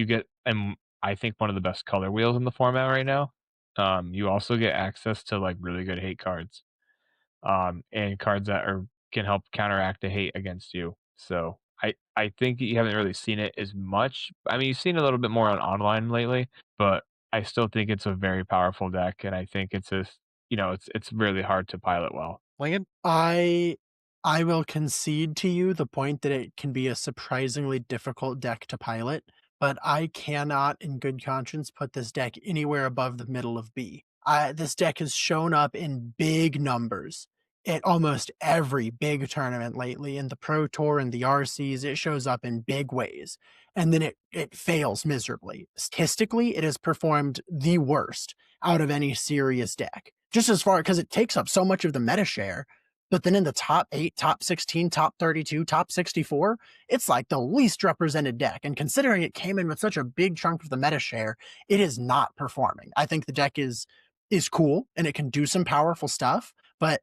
Speaker 2: get, and I think one of the best color wheels in the format right now. You also get access to like really good hate cards. And cards that are can help counteract the hate against you. So I think you haven't really seen it as much. I mean, you've seen a little bit more on online lately, but I still think it's a very powerful deck, and I think it's a it's really hard to pilot well.
Speaker 1: Lincoln?
Speaker 3: I I will concede to you the point that it can be a surprisingly difficult deck to pilot, but I cannot in good conscience put this deck anywhere above the middle of B. This deck has shown up in big numbers at almost every big tournament lately. In the Pro Tour and the RCs, it shows up in big ways. And then it fails miserably. Statistically, it has performed the worst out of any serious deck. Just as far because it takes up so much of the meta share, but then in the top 8, top 16, top 32, top 64, it's like the least represented deck. And considering it came in with such a big chunk of the meta share, it is not performing. I think the deck is cool and it can do some powerful stuff, but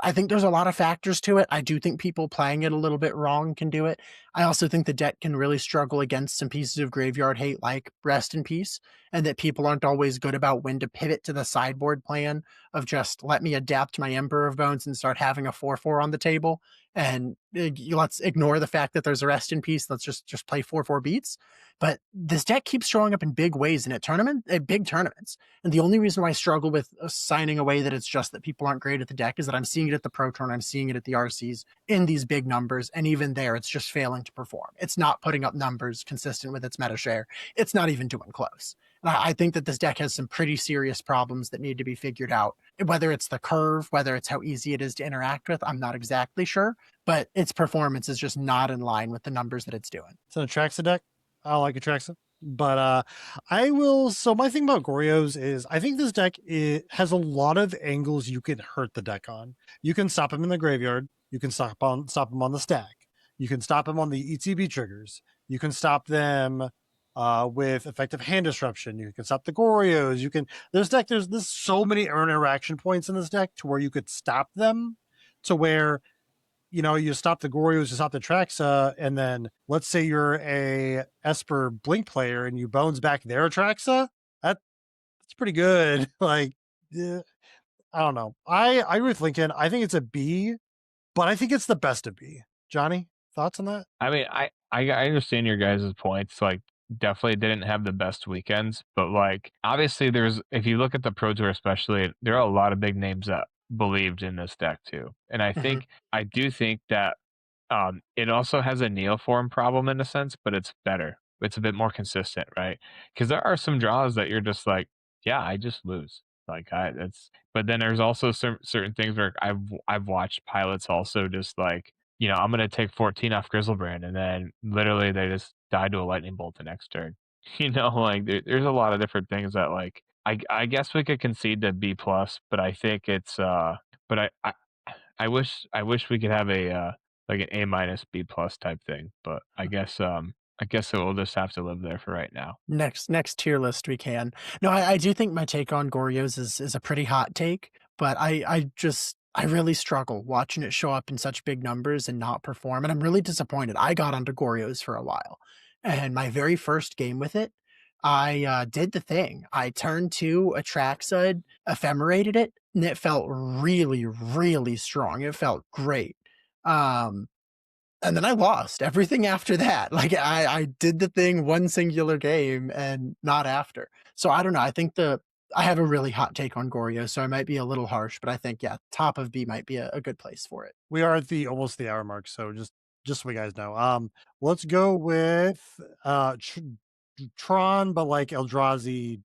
Speaker 3: I think there's a lot of factors to it. I do think people playing it a little bit wrong can do it. I also think the deck can really struggle against some pieces of graveyard hate like Rest in Peace, and that people aren't always good about when to pivot to the sideboard plan of just let me adapt my Emperor of Bones and start having a 4/4 on the table. And let's ignore the fact that there's a Rest in Peace. Let's just play 4/4 beats. But this deck keeps showing up in big ways and at big tournaments. And the only reason why I struggle with signing away that it's just that people aren't great at the deck is that I'm seeing it at the Pro Tour, I'm seeing it at the RCs in these big numbers. And even there, it's just failing to perform. It's not putting up numbers consistent with its meta share. It's not even doing close. And I think that this deck has some pretty serious problems that need to be figured out. Whether it's the curve, whether it's how easy it is to interact with, I'm not exactly sure. But its performance is just not in line with the numbers that it's doing.
Speaker 1: It's an Atraxa deck. I like Atraxa. But I will. So my thing about Goryo's is I think this deck has a lot of angles you can hurt the deck on. You can stop him in the graveyard. You can stop him on the stack. You can stop him on the ETB triggers. You can stop them with effective hand disruption. You can stop the Gorios. You can. There's so many interaction points in this deck to where you could stop them, to where you stop the Gorios, you stop the Traxa, and then let's say you're a Esper Blink player and you bones back their Traxa. That's pretty good. Like, yeah, I don't know. I agree with Lincoln. I think it's a B, but I think it's the best of B. Johnny, thoughts on that?
Speaker 2: I mean, I understand your guys' points. Like, definitely didn't have the best weekends, but like, obviously, if you look at the Pro Tour, especially, there are a lot of big names that believed in this deck too. And
Speaker 3: Mhm.
Speaker 2: I do think that it also has a Neoform problem in a sense, but it's better. It's a bit more consistent, right? Because there are some draws that you're just like, yeah, I just lose. Like but then there's also certain things where I've watched pilots also just like, I'm gonna take 14 off Grizzlebrand, and then literally they just die to a lightning bolt the next turn. Like there's a lot of different things that like I guess we could concede to B plus, but I think it's but I wish we could have a like an A minus B plus type thing, but I guess it will just have to live there for right now.
Speaker 3: Next tier list we can. No, I do think my take on Goryo's is a pretty hot take, but I really struggle watching it show up in such big numbers and not perform, and I'm really disappointed. I got onto Goryo's for a while, and my very first game with it, I did the thing. I turned to Atraxa, ephemerated it, and it felt really, really strong. It felt great. Um, and then I lost everything after that. Like I did the thing one singular game and not after. So I don't know. I have a really hot take on Goryo, so I might be a little harsh, but I think yeah, top of B might be a good place for it.
Speaker 1: We are at the almost the hour mark, so just so you guys know. Let's go with Tron, but like Eldrazi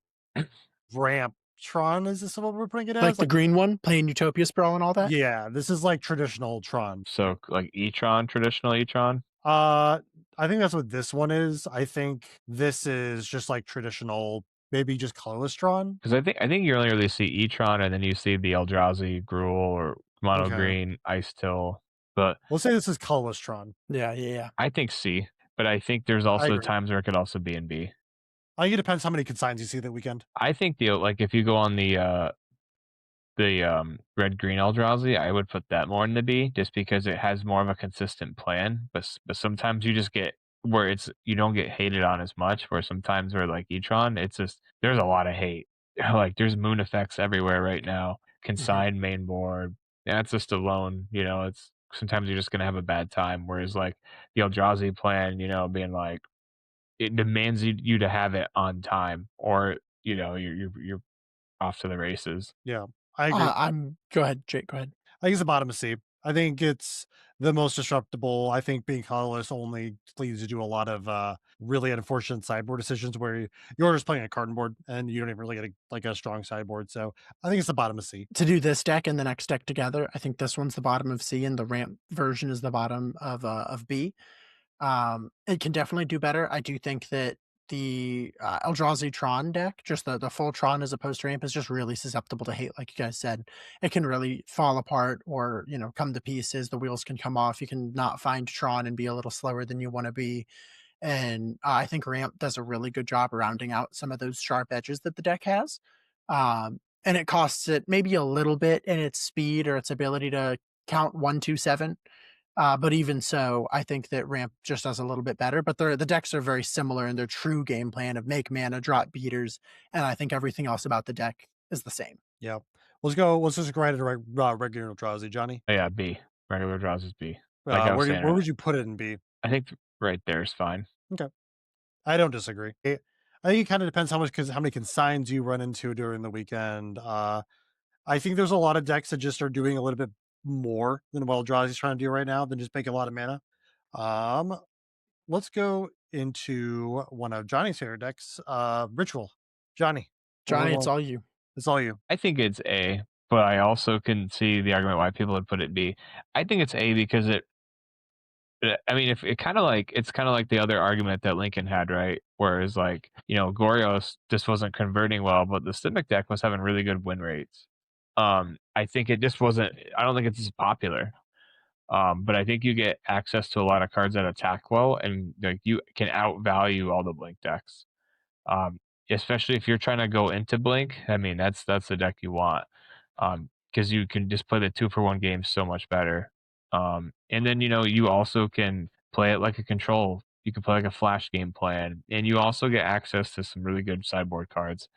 Speaker 1: ramp. Tron, is this what we're putting it
Speaker 3: Like
Speaker 1: as?
Speaker 3: the green one, playing Utopia Sprawl and all that.
Speaker 1: Yeah, this is like traditional Tron.
Speaker 2: So like Etron, traditional Etron.
Speaker 1: I think that's what this one is. I think this is just like traditional, maybe just colorless Tron.
Speaker 2: Because I think you only really see Etron, and then you see the Eldrazi, Gruul, or Mono
Speaker 1: Okay.
Speaker 2: Green, Ice Till. But
Speaker 1: We'll say this is colorless Tron.
Speaker 3: Yeah.
Speaker 2: I think C. But I think there's
Speaker 1: I
Speaker 2: also
Speaker 1: agree.
Speaker 2: times where it could also be in B.
Speaker 1: I think it depends how many consigns you see that weekend.
Speaker 2: I think like if you go on the red green Eldrazi, I would put that more in the B, just because it has more of a consistent plan. But sometimes you just get where you don't get hated on as much. Where sometimes where like Etron, it's just there's a lot of hate. Like there's moon effects everywhere right now.
Speaker 3: Mhm.
Speaker 2: Consigned main board. That's just alone. It's sometimes you're just gonna have a bad time. Whereas like the Eldrazi plan, being like it demands you to have it on time, or you're off to the races.
Speaker 1: Yeah, I agree.
Speaker 3: Go ahead, Jake. Go ahead.
Speaker 1: I use the bottom of C. I think it's the most disruptible. I think being colorless only leads you to do a lot of really unfortunate sideboard decisions where you're just playing a card board and you don't even really get a strong sideboard. So I think it's the bottom of C.
Speaker 3: To do this deck and the next deck together, I think this one's the bottom of C and the ramp version is the bottom of B. It can definitely do better. I do think that the Eldrazi Tron deck, just the full Tron as opposed to ramp, is just really susceptible to hate. Like you guys said, it can really fall apart or come to pieces. The wheels can come off. You can not find Tron and be a little slower than you want to be. And I think ramp does a really good job rounding out some of those sharp edges that the deck has. And it costs it maybe a little bit in its speed or its ability to count 1, 2, 7. But even so, I think that ramp just does a little bit better. But the decks are very similar in their true game plan of make mana, drop beaters, and I think everything else about the deck is the same.
Speaker 1: Yeah. Let's go. Let's just go right into regular Eldrazi, Johnny.
Speaker 2: Oh, yeah, B. Regular draws is B. Like I was saying,
Speaker 1: Where would you put it in B?
Speaker 2: I think right there is fine.
Speaker 1: Okay. I don't disagree. I think it kind of depends how many consigns you run into during the weekend. I think there's a lot of decks that just are doing a little bit more than what Eldrazi's trying to do right now than just make a lot of mana. Um, let's go into one of Johnny's favorite decks, Ritual. Johnny,
Speaker 3: Johnny, it's all you.
Speaker 1: it's all you.
Speaker 2: I think it's A, but I also can see the argument why people would put it B. I think it's A because I mean, if it kind of like it's kind of like the other argument that Lincoln had, right? Whereas like Gorios just wasn't converting well, but the Simic deck was having really good win rates. I think it just wasn't. I don't think it's as popular. But I think you get access to a lot of cards that attack well, and like you can outvalue all the Blink decks. Um, Especially if you're trying to go into Blink. I mean, that's the deck you want. Because you can just play the 2-for-1 game so much better. And then you also can play it like a control. You can play like a flash game plan, and you also get access to some really good sideboard cards.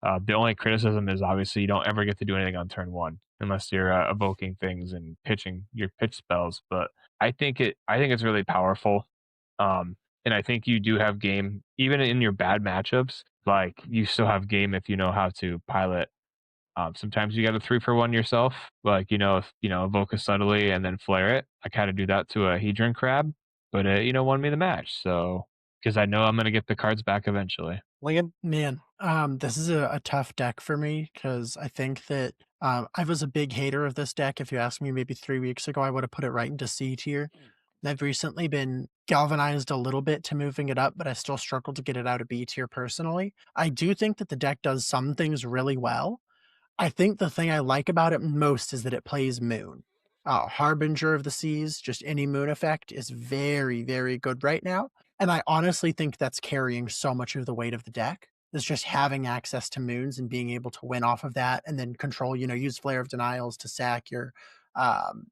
Speaker 2: The only criticism is obviously you don't ever get to do anything on turn one unless you're evoking things and pitching your pitch spells. But I think it's really powerful, and I think you do have game even in your bad matchups. Like you still have game if you know how to pilot. Sometimes you got a 3-for-1 yourself, like if evoke it subtly and then flare it. I kind of do that to a Hedron crab, but won me the match. So because I know I'm gonna get the cards back eventually.
Speaker 1: Lincoln,
Speaker 3: Man, this is a tough deck for me because I think that I was a big hater of this deck. If you asked me maybe 3 weeks ago, I would have put it right into C tier. And I've recently been galvanized a little bit to moving it up, but I still struggle to get it out of B tier personally. I do think that the deck does some things really well. I think the thing I like about it most is that it plays Moon. Harbinger of the Seas, just any Moon effect is very, very good right now. And I honestly think that's carrying so much of the weight of the deck. Is just having access to moons and being able to win off of that and then control, use Flare of Denials to sack your um,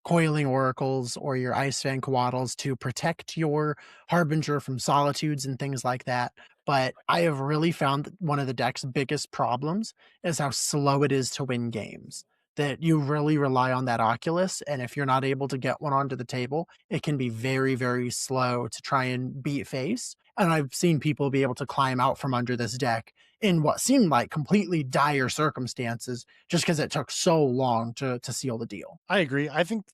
Speaker 3: Coiling Oracles or your Ice Fan Coatls to protect your Harbinger from Solitudes and things like that. But I have really found that one of the deck's biggest problems is how slow it is to win games. That you really rely on that Oculus, and if you're not able to get one onto the table, it can be very, very slow to try and beat face. And I've seen people be able to climb out from under this deck in what seemed like completely dire circumstances just because it took so long to seal the deal.
Speaker 1: I agree. I think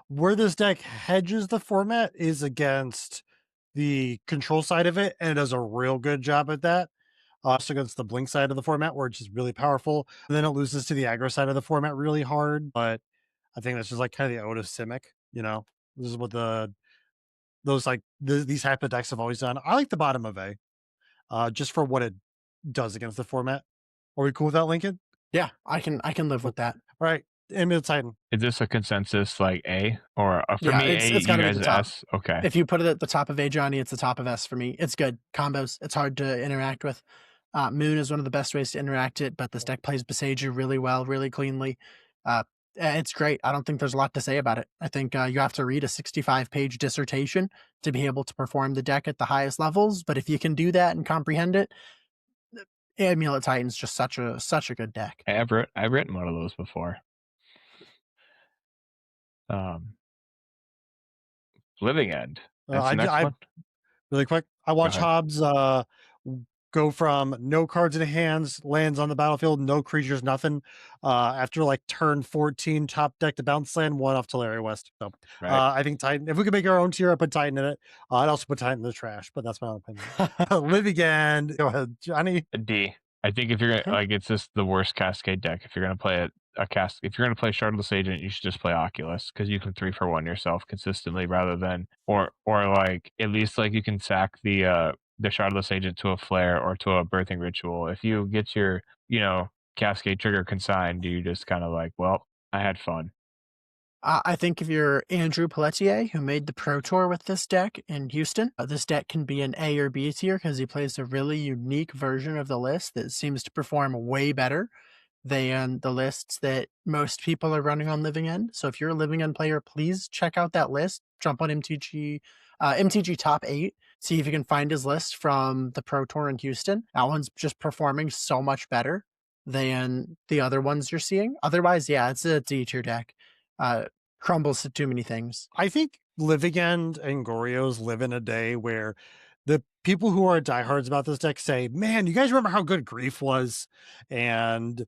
Speaker 1: where this deck hedges the format is against the control side of it, and it does a real good job at that. Also against the blink side of the format, where it's just really powerful. And then it loses to the aggro side of the format really hard. But I think that's just like kind of the ode of Simic. This is what these type of decks have always done. I like the bottom of A, just for what it does against the format. Are we cool with that, Lincoln?
Speaker 3: Yeah, I can live with that.
Speaker 1: All right, Emil Titan.
Speaker 2: Is this a consensus like A or for
Speaker 3: Yeah,
Speaker 2: me?
Speaker 3: it's
Speaker 2: A, you
Speaker 3: gotta be
Speaker 2: guys
Speaker 3: the top.
Speaker 2: S. Okay.
Speaker 3: If you put it at the top of A, Johnny, it's the top of S for me. It's good. Combos, it's hard to interact with. Moon is one of the best ways to interact it, but this deck plays Beseiju really well, really cleanly. It's great. I don't think there's a lot to say about it. I think you have to read a 65-page dissertation to be able to perform the deck at the highest levels. But if you can do that and comprehend it, Amulet Titan's just such a good deck.
Speaker 2: I've written one of those before. Um, Living End.
Speaker 1: Uh,
Speaker 2: That's the
Speaker 1: I,
Speaker 2: next
Speaker 1: I
Speaker 2: one?
Speaker 1: really quick. I
Speaker 2: Go
Speaker 1: watch
Speaker 2: ahead.
Speaker 1: Hobbs go from no cards in hands, lands on the battlefield, no creatures, nothing. After like turn 14, top deck to bounce land, one off Teleria West. So
Speaker 2: Right.
Speaker 1: I think Titan. If we could make our own tier, I put Titan in it. I'd also put Titan in the trash, but that's my own opinion. Living End. Go ahead, Johnny.
Speaker 2: A D. I think if you're gonna
Speaker 3: Okay.
Speaker 2: like, it's just the worst Cascade deck. If you're gonna play if you're gonna play Shardless Agent, you should just play Oculus because you can 3-for-1 yourself consistently rather than or like at least like you can sack the Shardless Agent to a Flare or to a Birthing Ritual. If you get your Cascade trigger consigned, you just kind of like, well, I had fun.
Speaker 3: I think if you're Andrew Pelletier, who made the Pro Tour with this deck in Houston, this deck can be an A or B tier because he plays a really unique version of the list that seems to perform way better than the lists that most people are running on Living End. So if you're a Living End player, please check out that list. Jump on MTG Top 8. See if you can find his list from the Pro Tour in Houston. That one's just performing so much better than the other ones you're seeing. Otherwise, yeah, it's a D tier deck. Crumbles to too many things.
Speaker 1: I think Living End and Gorio's live in a day where the people who are diehards about this deck say, "Man, you guys remember how good Grief was?" And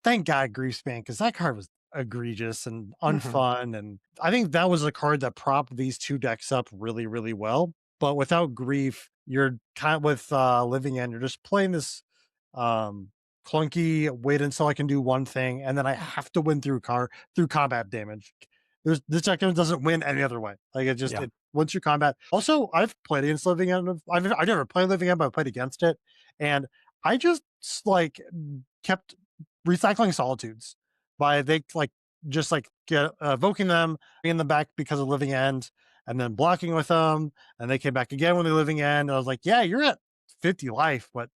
Speaker 1: thank God Grief's banned because that card was egregious and
Speaker 3: Mhm.
Speaker 1: unfun. And I think that was a card that propped these two decks up really, really well. But without Grief, you're kind of with Living End, you're just playing this um clunky wait until I can do one thing, and then I have to win through combat damage. This deck doesn't win any other way. Like
Speaker 3: Yeah.
Speaker 1: it once your combat. Also, I've played against Living End. I never played Living End, but I played against it, and I just like kept recycling solitudes by they like just like get evoking them in the back because of Living End, and then blocking with them, and they came back again when they're Living End. And I was like, yeah, you're at 50 life, but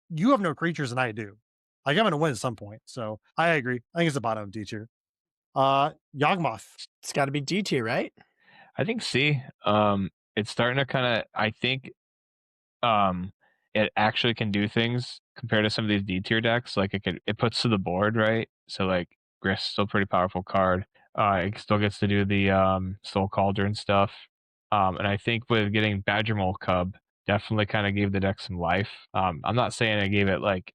Speaker 1: you have no creatures and I do. Like I'm gonna win at some point. So I agree. I think it's the bottom D tier. Yawgmoth.
Speaker 3: It's got to be D tier, right?
Speaker 2: I think C. It's starting to kind of. I think um it actually can do things compared to some of these D tier decks. Like it puts to the board, right? So like Grist's still a pretty powerful card. It still gets to do the Soul Cauldron stuff. And I think with getting Badger Mole Cub definitely kind of gave the deck some life. I'm not saying I gave it like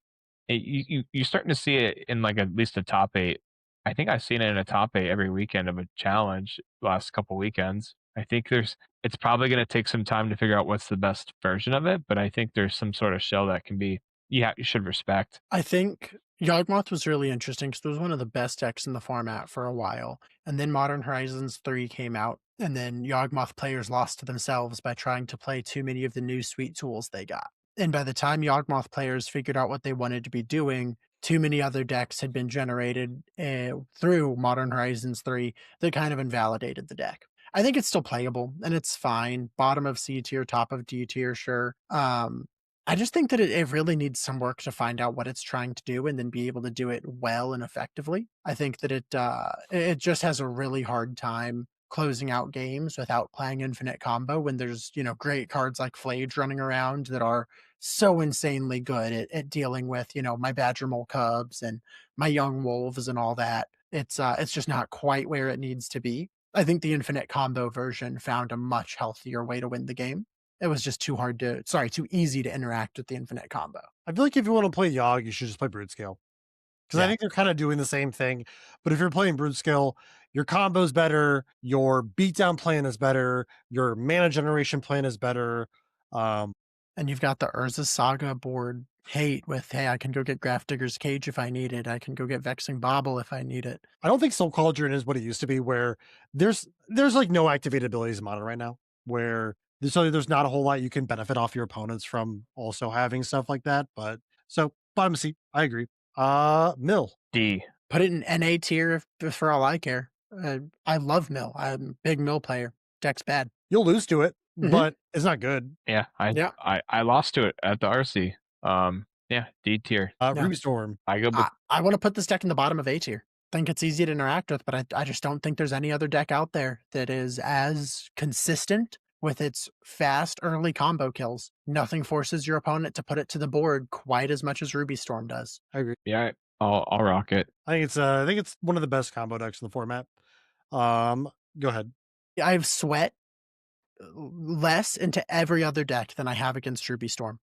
Speaker 2: you're starting to see it in like at least a top eight. I think I've seen it in a top eight every weekend of a challenge last couple weekends. I think it's probably going to take some time to figure out what's the best version of it, but I think there's some sort of shell that can be, yeah, you should respect.
Speaker 3: I think Yawgmoth was really interesting because it was one of the best decks in the format for a while. And then Modern Horizons 3 came out, and then Yawgmoth players lost to themselves by trying to play too many of the new sweet tools they got. And by the time Yawgmoth players figured out what they wanted to be doing, too many other decks had been generated through Modern Horizons 3 that kind of invalidated the deck. I think it's still playable and it's fine. Bottom of C tier, top of D tier, sure. I just think that it really needs some work to find out what it's trying to do and then be able to do it well and effectively. I think that it just has a really hard time closing out games without playing infinite combo when there's, great cards like Flage running around that are so insanely good at dealing with, my Badger Mole Cubs and my Young Wolves and all that. It's just not quite where it needs to be. I think the infinite combo version found a much healthier way to win the game. It was just too easy to interact with the infinite combo.
Speaker 1: I feel like if you want to play Yogg, you should just play Brood Scale. Because I
Speaker 3: Yeah.
Speaker 1: think they're kind of doing the same thing. But if you're playing Brood Scale, your combo's better, your beatdown plan is better, your mana generation plan is better. Um,
Speaker 3: And you've got the Urza Saga board hate with, hey, I can go get Grafdigger's Cage if I need it. I can go get Vexing Bobble if I need it.
Speaker 1: I don't think Soul Cauldron is what it used to be, where there's like no activated abilities in Modern right now, where there's not a whole lot you can benefit off your opponents from also having stuff like that. But so bottom C, I agree. Mill.
Speaker 2: D.
Speaker 3: Put it in NA tier for all I care. I love Mill. I'm a big Mill player. Deck's bad.
Speaker 1: You'll lose to it,
Speaker 3: Mhm.
Speaker 1: but it's not good.
Speaker 2: Yeah,
Speaker 3: Yeah.
Speaker 2: I lost to it at the RC. Yeah, D tier.
Speaker 3: Yeah.
Speaker 1: Ruby Storm.
Speaker 2: I go with
Speaker 3: I want to put this deck in the bottom of A tier. Think it's easy to interact with, but I just don't think there's any other deck out there that is as consistent with its fast early combo kills. Nothing forces your opponent to put it to the board quite as much as Ruby Storm does.
Speaker 1: I agree.
Speaker 2: yeah, I'll rock it.
Speaker 1: I think it's one of the best combo decks in the format. Go ahead.
Speaker 3: I've sweat less into every other deck than I have against Ruby Storm.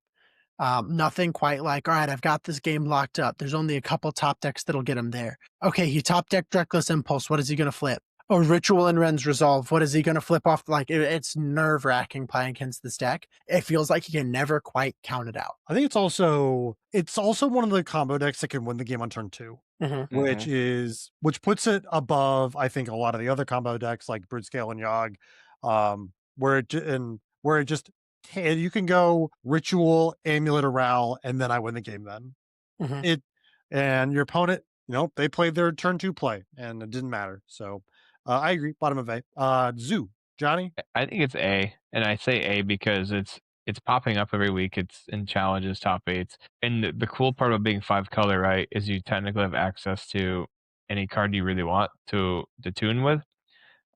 Speaker 3: Nothing quite like, all right, I've got this game locked up. There's only a couple top decks that'll get him there. Okay, he top decked Reckless Impulse. What is he going to flip? Or Ritual and Ren's Resolve. What is he going to flip off? Like, it's nerve wracking playing against this deck. It feels like he can never quite count it out.
Speaker 1: I think it's also one of the combo decks that can win the game on turn 2, which puts it above, I think, a lot of the other combo decks like Broodscale and Yogg, where it just you can go Ritual, Amulet, or Ral, and then I win the game. Then
Speaker 3: Mhm.
Speaker 1: it and your opponent, they played their turn 2 play, and it didn't matter. So I agree. Bottom of A. Zoo, Johnny.
Speaker 2: I think it's A, and I say A because it's popping up every week. It's in challenges, top eights, and the cool part of being 5 color, right, is you technically have access to any card you really want to tune with.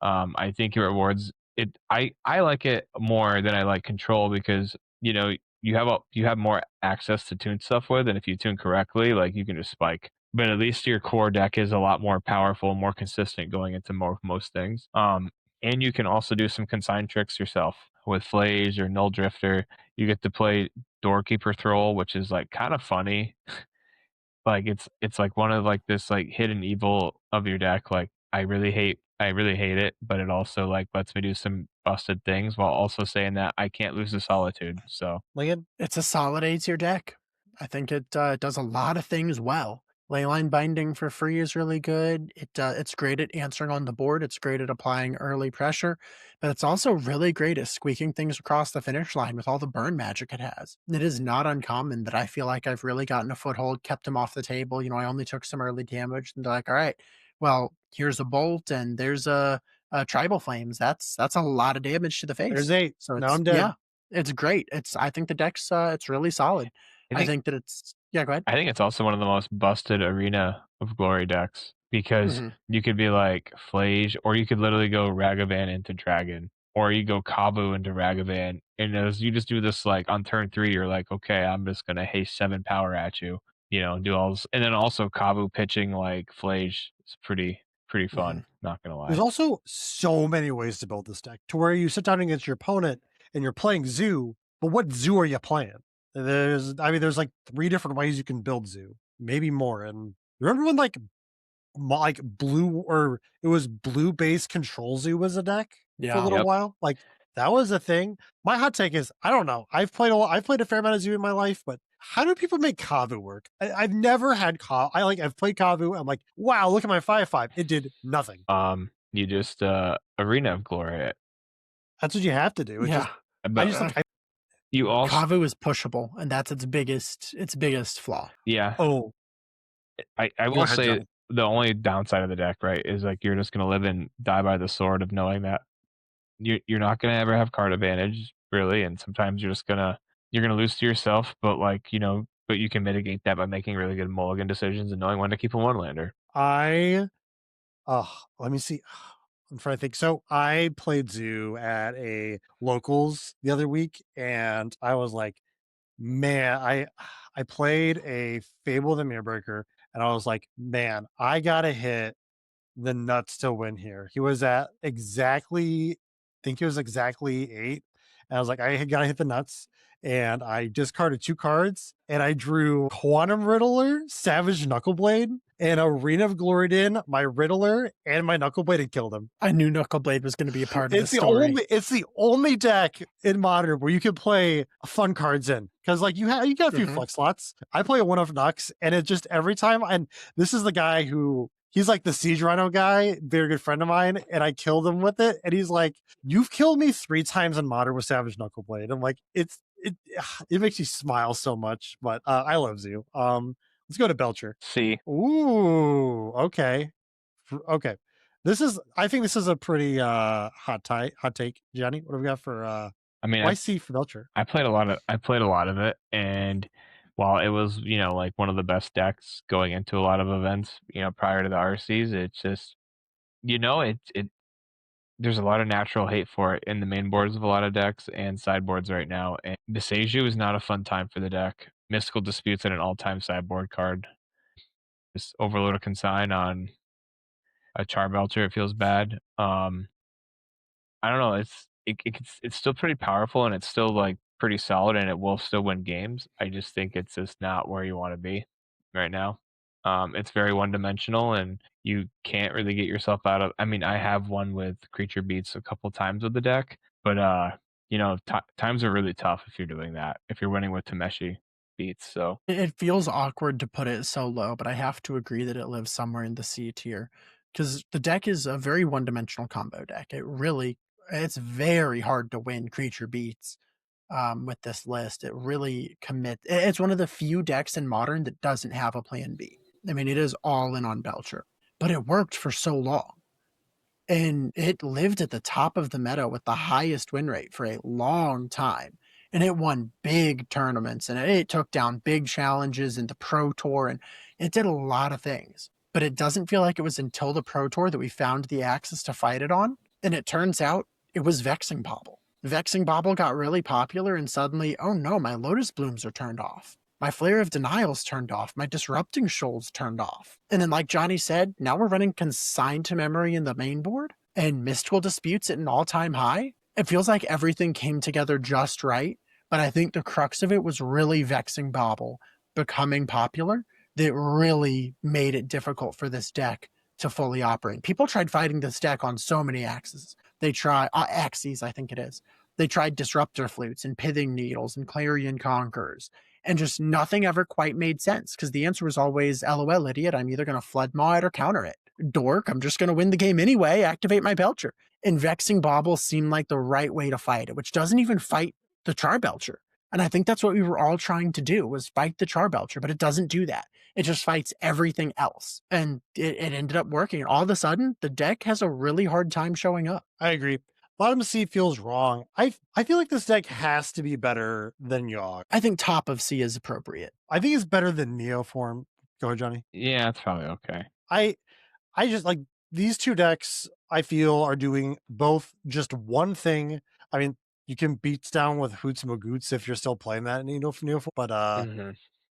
Speaker 2: I think it rewards it. I like it more than I like control because you have more access to tune stuff with, and if you tune correctly, like you can just spike. But at least your core deck is a lot more powerful, more consistent going into most things. And you can also do some consign tricks yourself with Flays or Null Drifter. You get to play Doorkeeper Thrall, which is like kind of funny. Like it's like one of like this like hidden evil of your deck. Like I really hate it, but it also like lets me do some busted things while also saying that I can't lose the solitude. So
Speaker 1: Lincoln.
Speaker 3: It's a solid A tier deck. I think it does a lot of things well. Leyline Binding for free is really good. It's great at answering on the board. It's great at applying early pressure, but it's also really great at squeaking things across the finish line with all the burn magic it has. It is not uncommon that I feel like I've really gotten a foothold, kept him off the table. I only took some early damage, and they're like, all right, well, here's a bolt, and there's a Tribal Flames. That's a lot of damage to the
Speaker 1: There's
Speaker 3: face.
Speaker 1: 8.
Speaker 3: So
Speaker 1: Now
Speaker 3: it's
Speaker 1: I'm dead.
Speaker 3: yeah, it's great. I think the deck's it's really solid.
Speaker 2: I
Speaker 3: I
Speaker 2: think
Speaker 3: think that it's yeah, go ahead.
Speaker 2: I think it's also one of the most busted Arena of Glory decks because
Speaker 3: Mhm.
Speaker 2: you could be like Flage, or you could literally go Ragavan into Dragon, or you go Kavu into Ragavan, and as you just do this like on turn 3, you're like, okay, I'm just gonna haste 7 power at you, do all this, and then also Kavu pitching like Flage is pretty
Speaker 3: Mhm.
Speaker 2: fun. Not gonna
Speaker 1: There's
Speaker 2: lie.
Speaker 1: also so many ways to build this deck to where you sit down against your opponent and you're playing Zoo, but what Zoo are you playing? There's like 3 different ways you can build Zoo, maybe more. And remember when like blue, or it was blue based control Zoo was a deck for a
Speaker 3: Yeah.
Speaker 1: little
Speaker 2: Yep.
Speaker 1: while? Like that was a thing. My hot take is I don't know. I've played a fair amount of Zoo in my life, but how do people make Kavu work? I've never had Kavu. I've played Kavu. I'm like, wow, look at my 5/5. It did nothing.
Speaker 2: You just Arena of Glory it.
Speaker 1: That's what you have to do. It's just
Speaker 3: Yeah.
Speaker 1: I
Speaker 2: But
Speaker 1: just like I
Speaker 2: you also
Speaker 3: Kavu is pushable, and that's its biggest flaw.
Speaker 2: yeah,
Speaker 1: oh,
Speaker 2: I
Speaker 1: go
Speaker 2: will
Speaker 1: ahead,
Speaker 2: say
Speaker 1: Johnny.
Speaker 2: the only downside of the deck, right, is like you're just gonna live and die by the sword of knowing that you're not gonna ever have card advantage, really, and sometimes you're gonna lose to yourself, but but you can mitigate that by making really good mulligan decisions and knowing when to keep a one lander.
Speaker 1: I let me see. I'm trying to think. So I played Zoo at a locals the other week, and I was like, man, I played a Fable of the Mirrorbreaker, and I was like, man, I gotta hit the nuts to win here. He was at exactly, I think he was exactly 8. And I was like, I gotta hit the nuts. And I discarded 2 cards and I drew Quantum Riddler, Savage Knuckleblade, and Arena of Gloridin, my Riddler, and my Knuckleblade, and killed him.
Speaker 3: I knew Knuckleblade was going to be a part of the story.
Speaker 1: It's the only deck in modern where you can play fun cards in. Because like you got a few
Speaker 3: Mhm.
Speaker 1: flex slots. I play a one of Nux, and it just every time, and this is the guy who he's like the Siege Rhino guy, very good friend of mine, and I killed him with it. And he's like, you've killed me 3 times in modern with Savage Knuckleblade. I'm like, it makes you smile so much, but I love you. Let's go to Belcher.
Speaker 2: See,
Speaker 1: Ooh, okay. Okay. I think this is a pretty hot take, Johnny. What do we got for
Speaker 2: I mean,
Speaker 1: why C for Belcher?
Speaker 2: I played a lot of it, and while it was, like one of the best decks going into a lot of events, prior to the RCs, it's just, it there's a lot of natural hate for it in the main boards of a lot of decks and sideboards right now. And Beseiju is not a fun time for the deck. Mystical Disputes at an all-time sideboard card. Just overload a consign on a Charbelcher, it feels bad. I don't know. It's still pretty powerful and it's still like pretty solid and it will still win games. I just think it's just not where you want to be right now. It's very one dimensional and you can't really get yourself out of. I mean, I have won with creature beats a couple times with the deck, but times are really tough if you're doing that. If you're winning with Tameshi beats, so
Speaker 3: It feels awkward to put it so low, but I have to agree that it lives somewhere in the C tier because the deck is a very one-dimensional combo deck. It's very hard to win creature beats with this list. It really it's one of the few decks in Modern that doesn't have a plan B. I mean, it is all in on Belcher, but it worked for so long. And it lived at the top of the meta with the highest win rate for a long time. And it won big tournaments and it took down big challenges in the Pro Tour and it did a lot of things. But it doesn't feel like it was until the Pro Tour that we found the axis to fight it on. And it turns out it was Vexing Bobble. Vexing Bobble got really popular and suddenly, oh no, my Lotus Blooms are turned off. My Flare of Denial's turned off. My Disrupting Shoal's turned off. And then, like Johnny said, now we're running Consigned to Memory in the main board and Mistral Disputes at an all-time high. It feels like everything came together just right, but I think the crux of it was really Vexing Bobble becoming popular that really made it difficult for this deck to fully operate. People tried fighting this deck on so many axes. Axes, I think it is. They tried Disruptor Flutes and Pithing Needles and Clarion Conquerors, and just nothing ever quite made sense because the answer was always, LOL, idiot, I'm either going to Flood Maw it or counter it. Dork, I'm just going to win the game anyway, activate my Belcher. And Vexing Bobble seemed like the right way to fight it, which doesn't even fight the Charbelcher. And I think that's what we were all trying to do, was fight the Charbelcher, but it doesn't do that. It just fights everything else. And it ended up working. All of a sudden, the deck has a really hard time showing up.
Speaker 1: I agree. Bottom C feels wrong. I feel like this deck has to be better than Yogg.
Speaker 3: I think top of C is appropriate.
Speaker 1: I think it's better than Neoform. Go ahead, Johnny.
Speaker 2: yeah, it's probably okay.
Speaker 1: I just like these two decks, I feel, are doing both just one thing. I mean, you can beat down with Hoots Magoots if you're still playing that in Neoform, but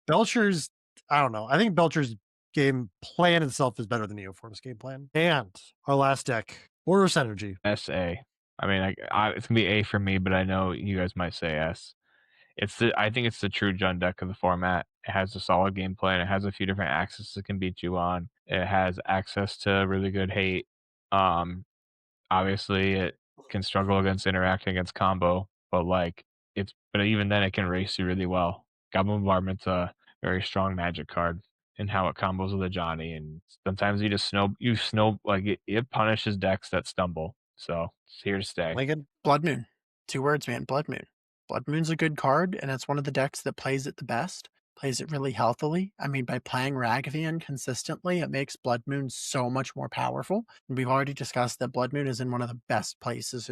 Speaker 1: Belcher's, I don't know. I think Belcher's game plan itself is better than Neoform's game plan. And our last deck, Boros Energy.
Speaker 2: SA. I mean, it's gonna be A for me, but I know you guys might say S. I think it's the true Jund deck of the format. It has a solid game plan. It has a few different axes it can beat you on. It has access to really good hate. Obviously, it can struggle against interacting against combo, but but even then, it can race you really well. Goblin Bombardment's a very strong magic card in how it combos with a Johnny, and sometimes it punishes decks that stumble. So it's here to stay.
Speaker 1: Lincoln?
Speaker 3: Blood Moon. 2 words, man. Blood Moon. Blood Moon's a good card, and it's one of the decks that plays it the best, plays it really healthily. I mean, by playing Ragavan consistently, it makes Blood Moon so much more powerful. And we've already discussed that Blood Moon is in one of the best places.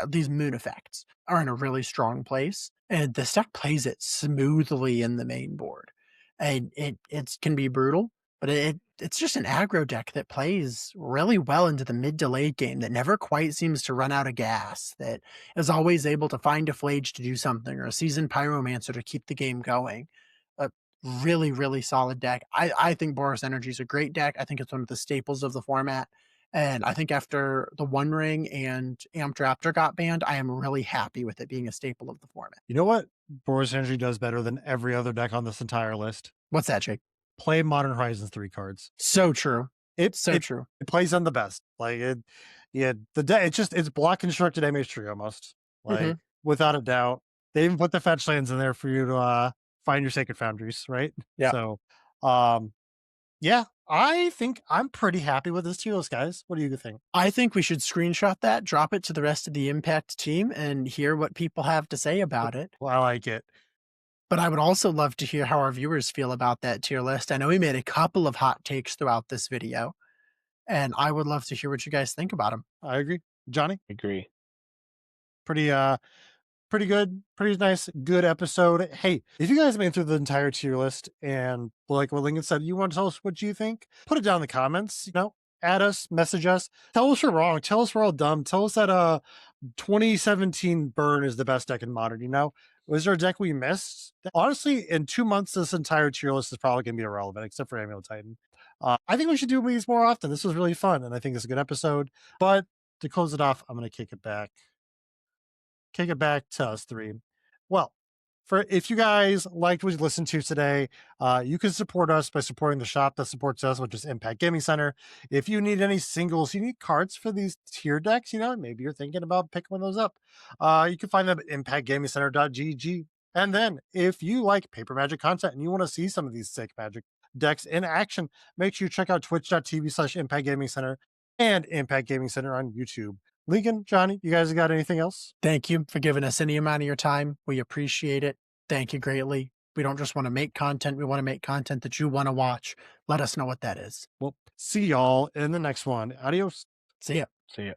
Speaker 3: These moon effects are in a really strong place, and this deck plays it smoothly in the main board. And it can be brutal, but it's just an aggro deck that plays really well into the mid to late game, that never quite seems to run out of gas, that is always able to find a Flage to do something or a Seasoned Pyromancer to keep the game going. A really, really solid deck. I think Boros Energy is a great deck. I think it's one of the staples of the format. And I think after the One Ring and Amped Raptor got banned, I am really happy with it being a staple of the format.
Speaker 1: You know what Boros Energy does better than every other deck on this entire list?
Speaker 3: What's that, Jake?
Speaker 1: Play Modern Horizons 3 cards.
Speaker 3: So true.
Speaker 1: It's
Speaker 3: True.
Speaker 1: It plays on the best. Like it's block constructed MH3 almost. Like without a doubt. They even put the fetch lands in there for you to find your Sacred Foundries, right?
Speaker 3: Yeah.
Speaker 1: So yeah, I think I'm pretty happy with this tier list, guys. What do you think?
Speaker 3: I think we should screenshot that, drop it to the rest of the Impact team, and hear what people have to say about it.
Speaker 1: Well, I like it.
Speaker 3: But I would also love to hear how our viewers feel about that tier list. I know we made a couple of hot takes throughout this video, and I would love to hear what you guys think about them.
Speaker 1: I agree. Johnny?
Speaker 2: Agree.
Speaker 1: Pretty good, pretty nice, good episode. Hey, if you guys made it through the entire tier list and like what Lincoln said, you want to tell us what you think, put it down in the comments, add us, message us, tell us we're wrong, tell us we're all dumb, tell us that 2017 Burn is the best deck in Modern, Was there a deck we missed? Honestly, in 2 months, this entire tier list is probably going to be irrelevant, except for Amulet Titan. I think we should do these more often. This was really fun, and I think it's a good episode. But to close it off, I'm going to kick it back to us three. Well, for if you guys liked what you listened to today, you can support us by supporting the shop that supports us, which is Impact Gaming Center. If you need any singles, you need cards for these tier decks, maybe you're thinking about picking one of those up. You can find them at impactgamingcenter.gg. And then if you like paper magic content and you want to see some of these sick magic decks in action, make sure you check out twitch.tv/Impact Gaming Center and Impact Gaming Center on YouTube. Lincoln, Johnny, you guys got anything else?
Speaker 3: Thank you for giving us any amount of your time. We appreciate it. Thank you greatly. We don't just want to make content. We want to make content that you want to watch. Let us know what that is.
Speaker 1: Well, see y'all in the next one. Adios.
Speaker 3: See ya.
Speaker 2: See ya.